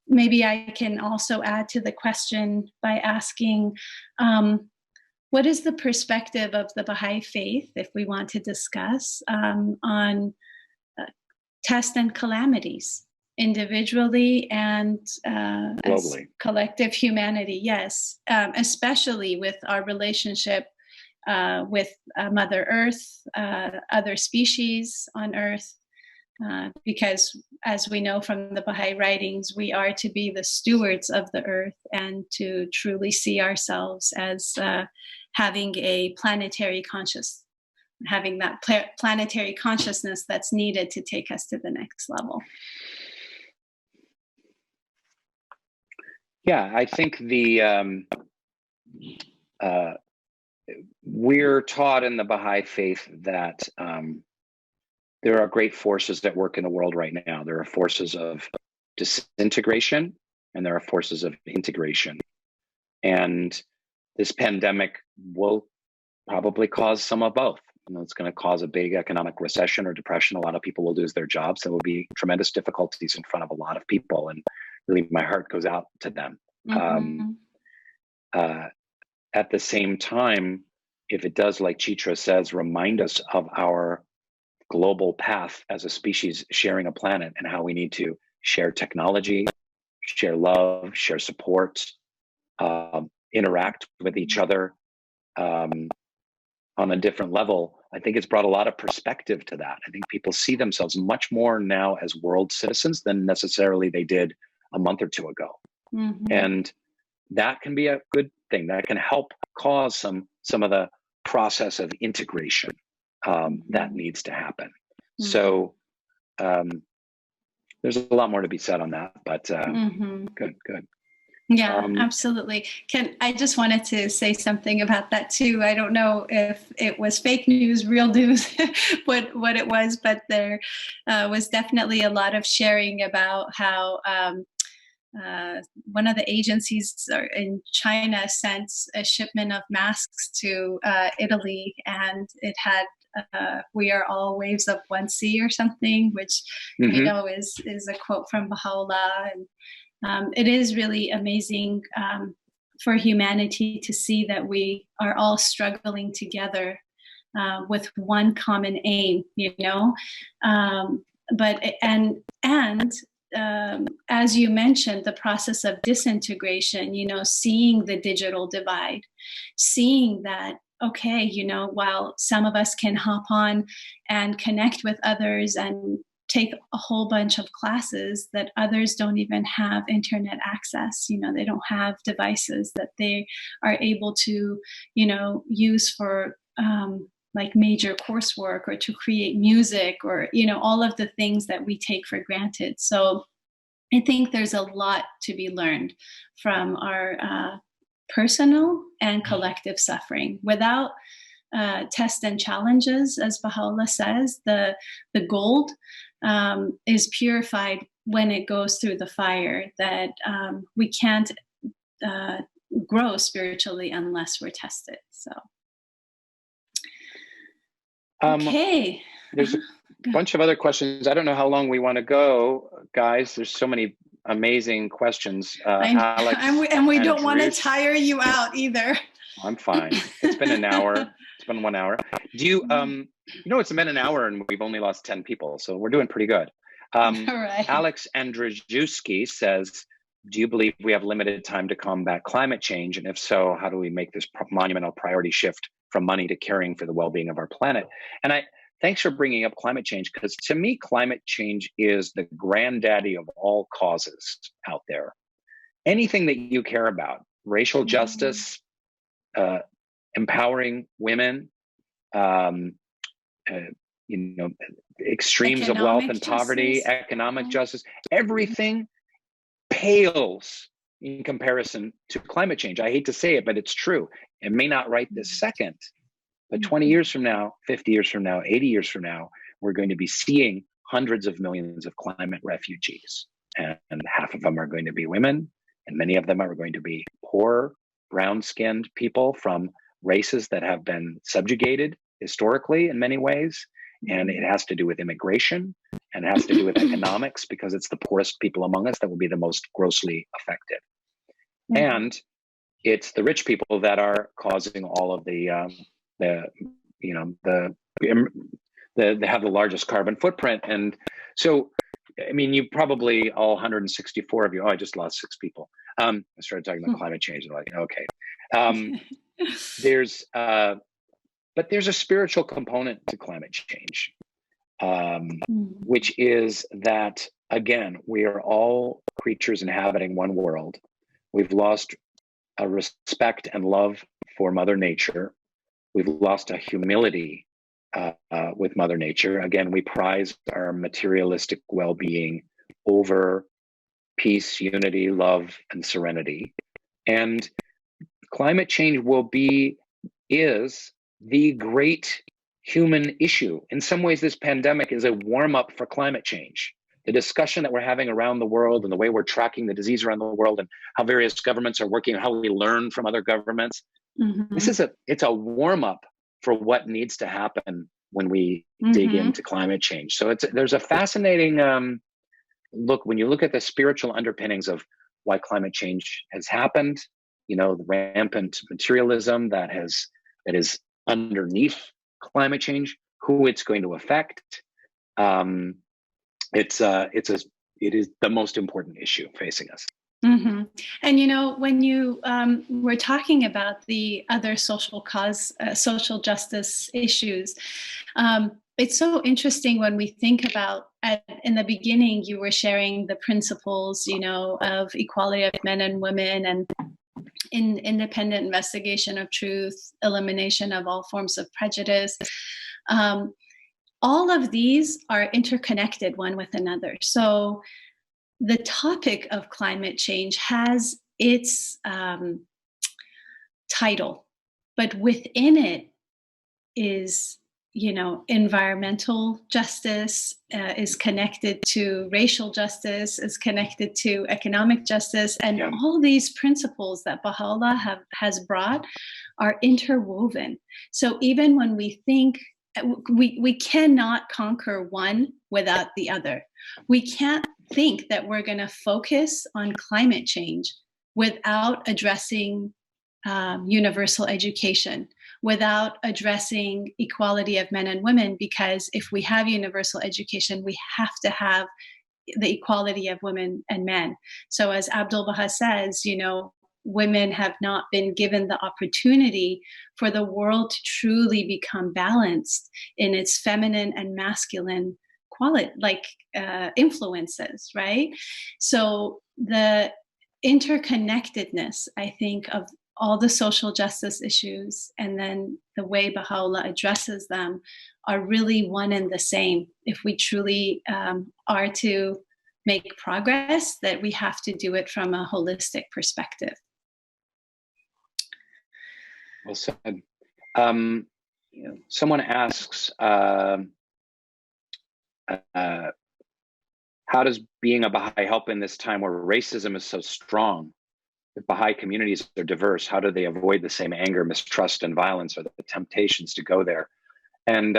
maybe I can also add to the question by asking, what is the perspective of the Baha'i Faith, if we want to discuss, on tests and calamities, individually and as collective humanity? Yes, especially with our relationship with Mother Earth, other species on Earth, because as we know from the Baha'i writings, we are to be the stewards of the Earth and to truly see ourselves as having a planetary having that planetary consciousness that's needed to take us to the next level. Yeah, I think we're taught in the Baha'i Faith that there are great forces at work in the world right now. There are forces of disintegration and there are forces of integration. And this pandemic will probably cause some of both. You know, it's going to cause a big economic recession or depression. A lot of people will lose their jobs. There will be tremendous difficulties in front of a lot of people. And really, my heart goes out to them. At the same time, if it does, like Chitra says, remind us of our global path as a species sharing a planet and how we need to share technology, share love, share support, interact with each other on a different level, I think it's brought a lot of perspective to that. I think people see themselves much more now as world citizens than necessarily they did a month or two ago. And that can be a good thing. That can help cause some of the process of integration that needs to happen. So there's a lot more to be said on that, but good. Yeah, absolutely. I just wanted to say something about that too. I don't know if it was fake news, real news, what it was, but there was definitely a lot of sharing about how one of the agencies in China sent a shipment of masks to Italy, and it had "We are all waves of one sea" or something, which you know is a quote from Baha'u'llah. And it is really amazing for humanity to see that we are all struggling together with one common aim, you know. As you mentioned, the process of disintegration, you know, seeing the digital divide, seeing that, okay, you know, while some of us can hop on and connect with others and take a whole bunch of classes, that others don't even have internet access. You know, they don't have devices that they are able to, you know, use for like major coursework or to create music or, you know, all of the things that we take for granted. So I think there's a lot to be learned from our personal and collective suffering. Without tests and challenges, as Baha'u'llah says, the gold is purified when it goes through the fire, that we can't grow spiritually unless we're tested. So, okay. There's a bunch of other questions. I don't know how long we want to go, guys. There's so many amazing questions. Alex, and we don't want to tire you out either. I'm fine. It's been an hour. It's been 1 hour. Do you, you know, it's been an hour and we've only lost 10 people, so we're doing pretty good. Right. Alex Andrzejewski says, do you believe we have limited time to combat climate change? And if so, how do we make this monumental priority shift from money to caring for the well-being of our planet? And thanks for bringing up climate change, because to me, climate change is the granddaddy of all causes out there. Anything that you care about, racial justice, empowering women, you know, extremes of wealth and poverty, economic justice, everything pales in comparison to climate change. I hate to say it, but it's true. It may not right this second, but 20 years from now, 50 years from now, 80 years from now, we're going to be seeing hundreds of millions of climate refugees. And half of them are going to be women, and many of them are going to be poor, brown-skinned people from races that have been subjugated historically in many ways. And it has to do with immigration, and it has to do with economics, because it's the poorest people among us that will be the most grossly affected. And it's the rich people that are causing all of they have the largest carbon footprint. And so, I mean, you probably, all 164 of you, I just lost 6 people. I started talking about climate change and like, okay. But there's a spiritual component to climate change, which is that, again, we are all creatures inhabiting one world. We've lost a respect and love for Mother Nature. We've lost a humility with Mother Nature. Again, we prize our materialistic well-being over peace, unity, love, and serenity. And climate change is the great human issue. In some ways, this pandemic is a warm-up for climate change. The discussion that we're having around the world and the way we're tracking the disease around the world and how various governments are working, how we learn from other governments. It's a warm-up for what needs to happen when we dig into climate change. So there's a fascinating look when you look at the spiritual underpinnings of why climate change has happened, the rampant materialism that is underneath climate change, who it's going to affect. It is the most important issue facing us. And when you were talking about the other social justice issues, it's so interesting when we think about, in the beginning, you were sharing the principles, of equality of men and women and independent investigation of truth, elimination of all forms of prejudice. All of these are interconnected one with another. So the topic of climate change has its title, but within it is, environmental justice, is connected to racial justice, is connected to economic justice, and all these principles that Baha'u'llah has brought are interwoven. So even when we think, we cannot conquer one without the other. We can't think that we're going to focus on climate change without addressing universal education, without addressing equality of men and women, because if we have universal education, we have to have the equality of women and men. So as Abdul Baha says, women have not been given the opportunity for the world to truly become balanced in its feminine and masculine influences, right? So the interconnectedness, I think, of all the social justice issues and then the way Baha'u'llah addresses them are really one and the same. If we truly are to make progress, that we have to do it from a holistic perspective. Well said. Someone asks, how does being a Baha'i help in this time where racism is so strong? If Baha'i communities are diverse, how do they avoid the same anger, mistrust, and violence, or the temptations to go there? And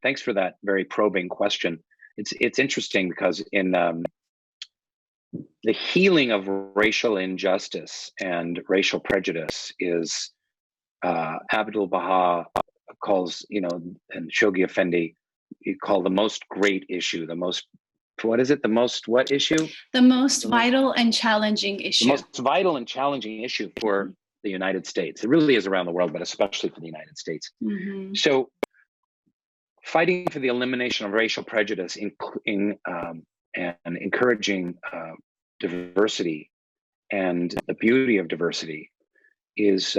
thanks for that very probing question. It's interesting because in the healing of racial injustice and racial prejudice is Abdul Baha calls, and Shoghi Effendi, you call the most great issue, the most, what is it? The most what issue? The most vital and challenging issue. The most vital and challenging issue for the United States. It really is around the world, but especially for the United States. So fighting for the elimination of racial prejudice and encouraging diversity and the beauty of diversity is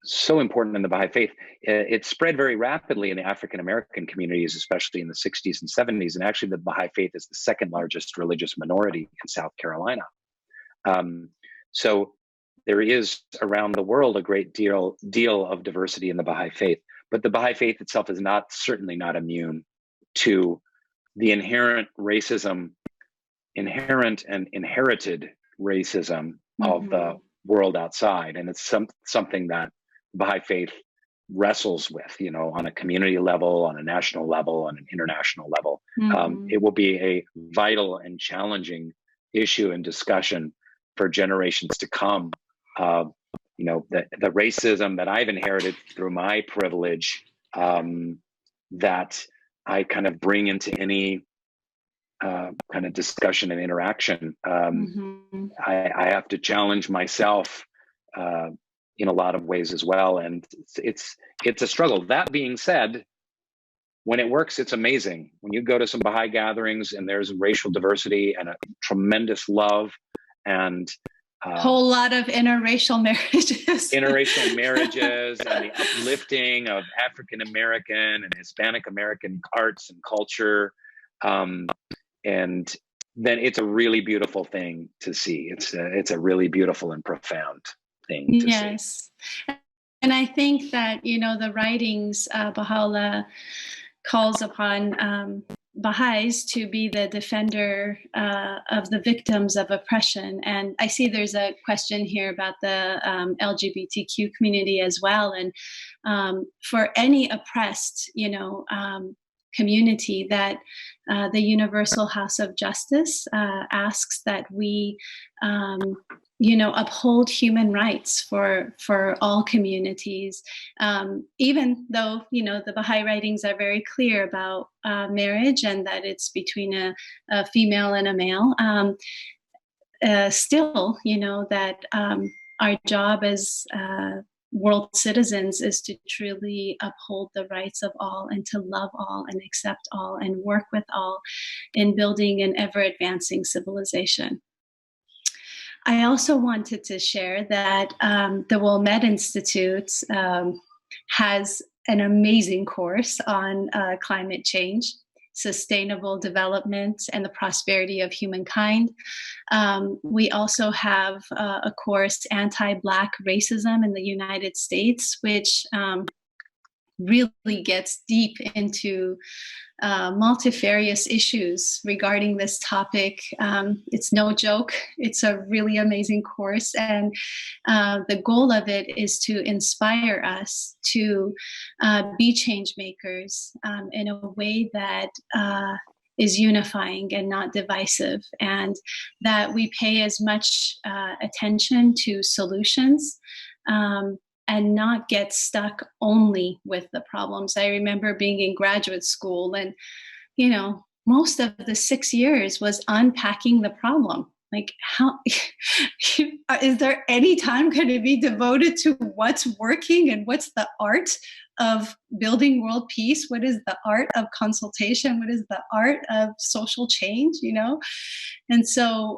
so important in the Baha'i Faith. It spread very rapidly in the African-American communities, especially in the 60s and 70s. And actually the Baha'i Faith is the second largest religious minority in South Carolina. So there is around the world a great deal of diversity in the Baha'i Faith, but the Baha'i Faith itself is certainly not immune to the inherent and inherited racism of the world outside. And it's something that Baha'i Faith wrestles with, on a community level, on a national level, on an international level. It will be a vital and challenging issue and discussion for generations to come. The racism that I've inherited through my privilege, that I kind of bring into any kind of discussion and interaction. I have to challenge myself in a lot of ways as well, and it's a struggle. That being said, when it works, it's amazing. When you go to some Baha'i gatherings and there's racial diversity and a tremendous love and a whole lot of interracial marriages. Interracial marriages and the uplifting of African American and Hispanic American arts and culture. And then it's a really beautiful thing to see. It's a really beautiful and profound thing to see. Yes. And I think that, the writings, Baha'u'llah calls upon Baha'is to be the defender of the victims of oppression. And I see there's a question here about the LGBTQ community as well. And for any oppressed, community, that the Universal House of Justice asks that we uphold human rights for all communities, even though, the Baha'i writings are very clear about marriage and that it's between a female and a male. Still, that our job as world citizens is to truly uphold the rights of all and to love all and accept all and work with all in building an ever-advancing civilization. I also wanted to share that the Wilmette Institute has an amazing course on climate change, sustainable development, and the prosperity of humankind. We also have a course, Anti-Black Racism in the United States, which really gets deep into multifarious issues regarding this topic. It's no joke. It's a really amazing course. And the goal of it is to inspire us to be change makers in a way that is unifying and not divisive, and that we pay as much attention to solutions and not get stuck only with the problems. I remember being in graduate school and, most of the 6 years was unpacking the problem. Like, how is there any time going to be devoted to what's working and what's the art of building world peace? What is the art of consultation? What is the art of social change, And so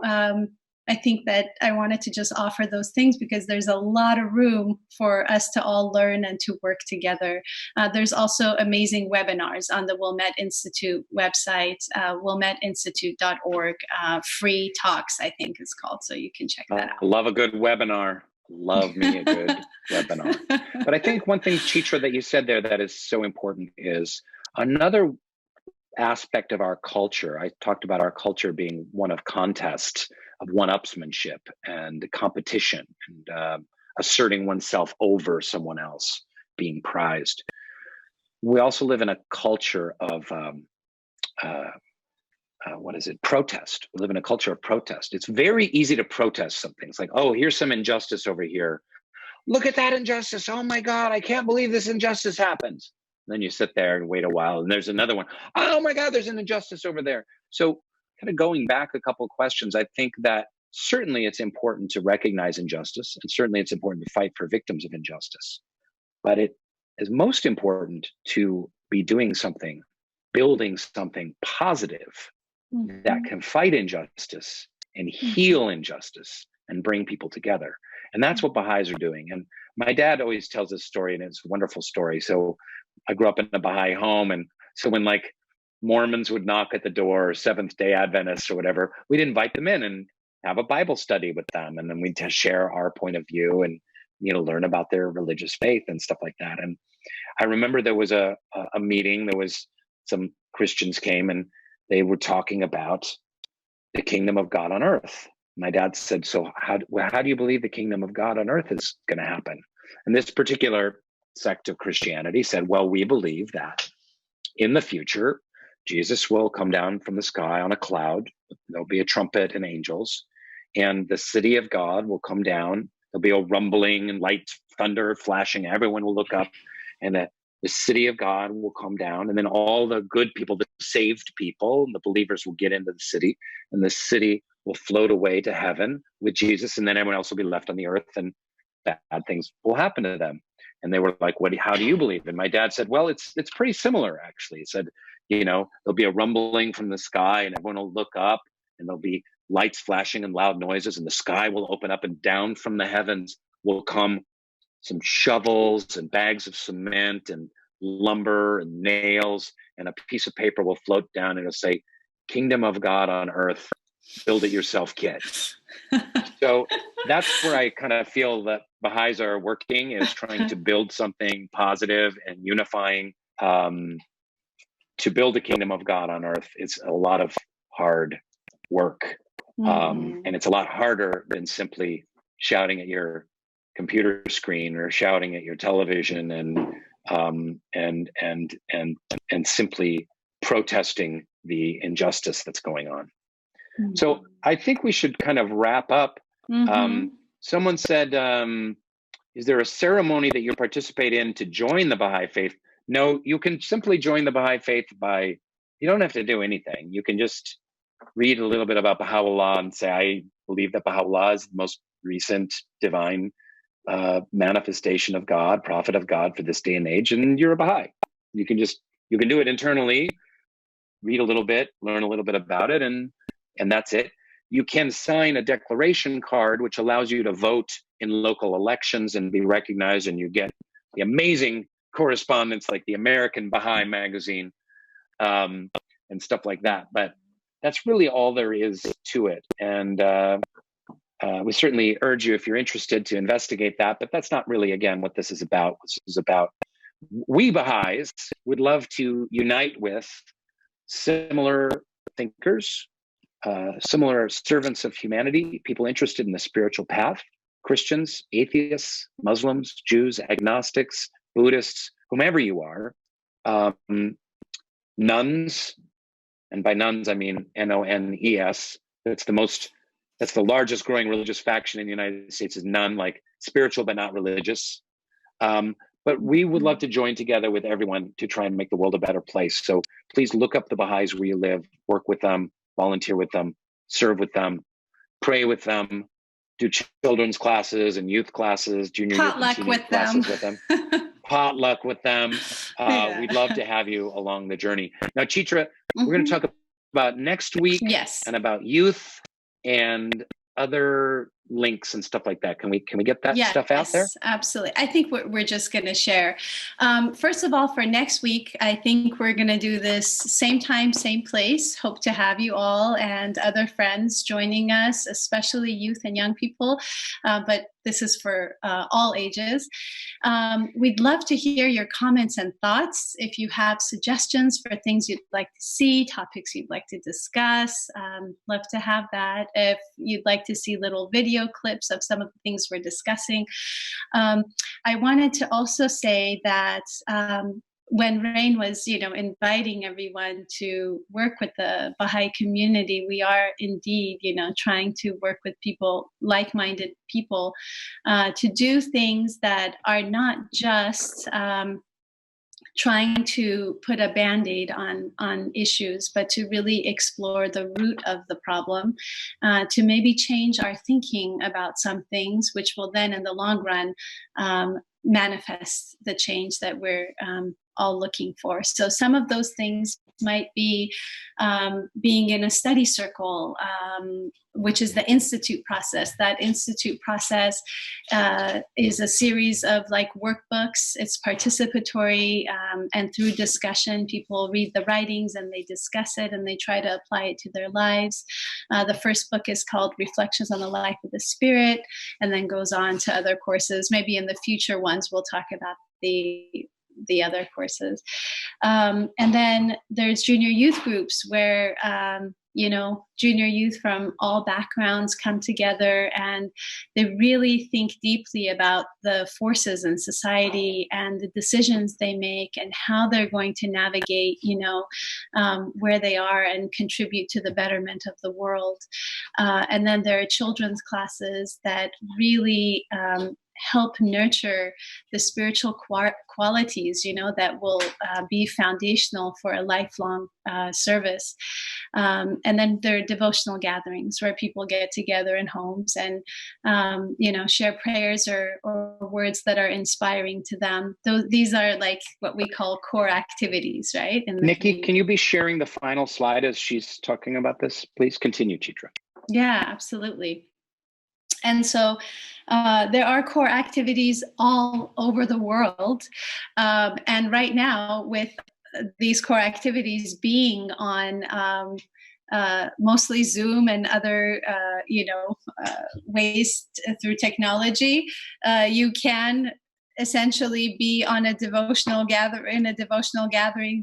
I think that I wanted to just offer those things because there's a lot of room for us to all learn and to work together. There's also amazing webinars on the Wilmette Institute website, wilmetteinstitute.org. Free Talks, I think is called, so you can check that out. Love a good webinar. Love me a good webinar. But I think one thing, Chitra, that you said there that is so important is another aspect of our culture. I talked about our culture being one of contest, of one-upsmanship and competition, and asserting oneself over someone else, being prized. We also live in a culture of protest. We live in a culture of protest. It's very easy to protest something. It's like, oh, here's some injustice over here. Look at that injustice. Oh my God, I can't believe this injustice happens. And then you sit there and wait a while, and there's another one. Oh my God, there's an injustice over there. So kind of going back a couple of questions, I think that certainly it's important to recognize injustice, and certainly it's important to fight for victims of injustice. But it is most important to be doing something, building something positive that can fight injustice and heal injustice and bring people together. And that's what Baha'is are doing. And my dad always tells this story, and it's a wonderful story. So I grew up in a Baha'i home. And so when like Mormons would knock at the door, or Seventh-day Adventists or whatever, we'd invite them in and have a Bible study with them. And then we'd share our point of view and, learn about their religious faith and stuff like that. And I remember there was a meeting, there was some Christians came and they were talking about the kingdom of God on earth. My dad said, so how do you believe the kingdom of God on earth is going to happen? And this particular sect of Christianity said, well, we believe that in the future, Jesus will come down from the sky on a cloud. There'll be a trumpet and angels, and the city of God will come down. There'll be a rumbling and light, thunder, flashing. Everyone will look up, and the city of God will come down, and then all the good people, the saved people, and the believers will get into the city, and the city will float away to heaven with Jesus, and then everyone else will be left on the earth, and bad things will happen to them. And they were like, how do you believe? And my dad said, well, it's pretty similar, actually. He said, there'll be a rumbling from the sky, and everyone will look up, and there'll be lights flashing and loud noises, and the sky will open up, and down from the heavens will come some shovels and bags of cement and lumber and nails, and a piece of paper will float down, and it'll say, Kingdom of God on earth, build it yourself, kid. So that's where I kind of feel that Baha'is are working is trying to build something positive and unifying, to build a kingdom of God on earth. It's a lot of hard work. And it's a lot harder than simply shouting at your computer screen or shouting at your television and simply protesting the injustice that's going on. So I think we should kind of wrap up. Someone said, is there a ceremony that you participate in to join the Baha'i Faith? No, you can simply join the Baha'i Faith by, you don't have to do anything. You can just read a little bit about Baha'u'llah and say, I believe that Baha'u'llah is the most recent divine manifestation of God, prophet of God for this day and age, and you're a Baha'i. You can do it internally, read a little bit, learn a little bit about it, and that's it. You can sign a declaration card, which allows you to vote in local elections and be recognized, and you get the amazing correspondence like the American Baha'i magazine and stuff like that. But that's really all there is to it. And we certainly urge you, if you're interested, to investigate that. But that's not really, again, what this is about. This is about, we Baha'is would love to unite with similar thinkers, similar servants of humanity, people interested in the spiritual path, Christians, atheists, Muslims, Jews, agnostics, Buddhists, whomever you are, nuns, and by nuns I mean N-O-N-E-S. That's the largest growing religious faction in the United States, is nun, like spiritual but not religious. But we would love to join together with everyone to try and make the world a better place. So please look up the Baha'is where you live, work with them, volunteer with them, serve with them, pray with them, do children's classes and youth classes, junior youth and teenage classes with them. Potluck with them. We'd love to have you along the journey. Now, Chitra, we're going to talk about next week and about youth and other links and stuff like that. Can we get that stuff out there? Yes, absolutely. I think we're just going to share. First of all, for next week, I think we're going to do this same time, same place. Hope to have you all and other friends joining us, especially youth and young people. But this is for all ages. We'd love to hear your comments and thoughts. If you have suggestions for things you'd like to see, topics you'd like to discuss, love to have that. If you'd like to see little video clips of some of the things we're discussing. I wanted to also say that when Rainn was, inviting everyone to work with the Baha'i community, we are indeed, trying to work with people, like-minded people, to do things that are not just trying to put a Band-Aid on issues, but to really explore the root of the problem, to maybe change our thinking about some things, which will then in the long run manifest the change that we're all looking for. So some of those things might be being in a study circle, which is the institute process. That institute process is a series of workbooks. It's participatory, and through discussion, people read the writings and they discuss it and they try to apply it to their lives. The first book is called Reflections on the Life of the Spirit, and then goes on to other courses. Maybe in the future ones we'll talk about the other courses. And then there's junior youth groups where, junior youth from all backgrounds come together and they really think deeply about the forces in society and the decisions they make and how they're going to navigate, where they are and contribute to the betterment of the world. And then there are children's classes that really help nurture the spiritual qualities, that will be foundational for a lifelong service. And then there are devotional gatherings where people get together in homes and, share prayers or words that are inspiring to them. These are what we call core activities, right? Nikki, can you be sharing the final slide as she's talking about this? Please continue, Chitra. Yeah, absolutely. And so there are core activities all over the world. And right now, with these core activities being on mostly Zoom and other, ways through technology, you can essentially be on a devotional gathering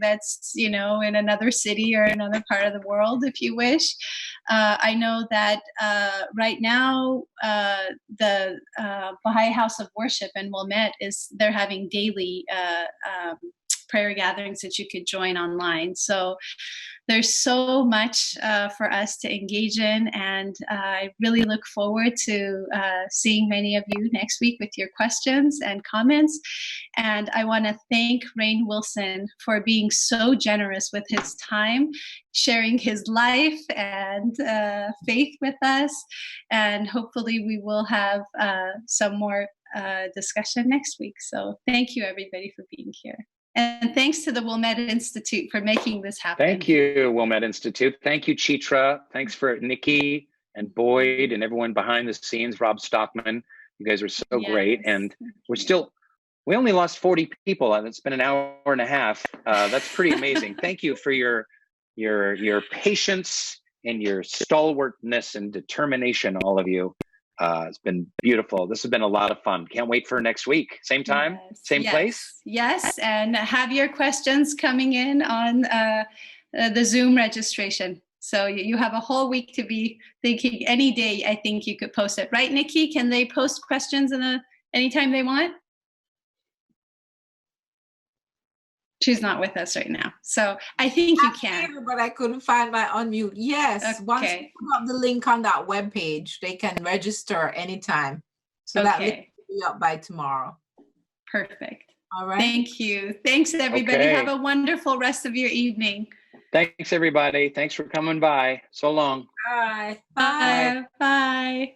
that's, in another city or another part of the world, if you wish. I know that right now the Baha'i House of Worship in Wilmette they're having daily prayer gatherings that you could join online. So there's so much for us to engage in, and I really look forward to seeing many of you next week with your questions and comments. And I want to thank Rainn Wilson for being so generous with his time, sharing his life and faith with us. And hopefully we will have some more discussion next week. So thank you, everybody, for being here. And thanks to the Wilmette Institute for making this happen. Thank you, Wilmette Institute. Thank you, Chitra. Thanks for Nikki and Boyd and everyone behind the scenes, Rob Stockman. You guys are so great. And we only lost 40 people, and it's been an hour and a half. That's pretty amazing. Thank you for your patience and your stalwartness and determination, all of you. It's been beautiful. This has been a lot of fun. Can't wait for next week. Same time, same place? Yes, and have your questions coming in on the Zoom registration. So you have a whole week to be thinking. Any day, I think you could post it. Right, Nikki? Can they post questions anytime they want? She's not with us right now. So I think you can. But I couldn't find my unmute. Yes. Okay. Once you put up the link on that webpage, they can register anytime. So that link will be up by tomorrow. Perfect. All right. Thank you. Thanks, everybody. Have a wonderful rest of your evening. Thanks, everybody. Thanks for coming by. So long. Bye. Bye. Bye.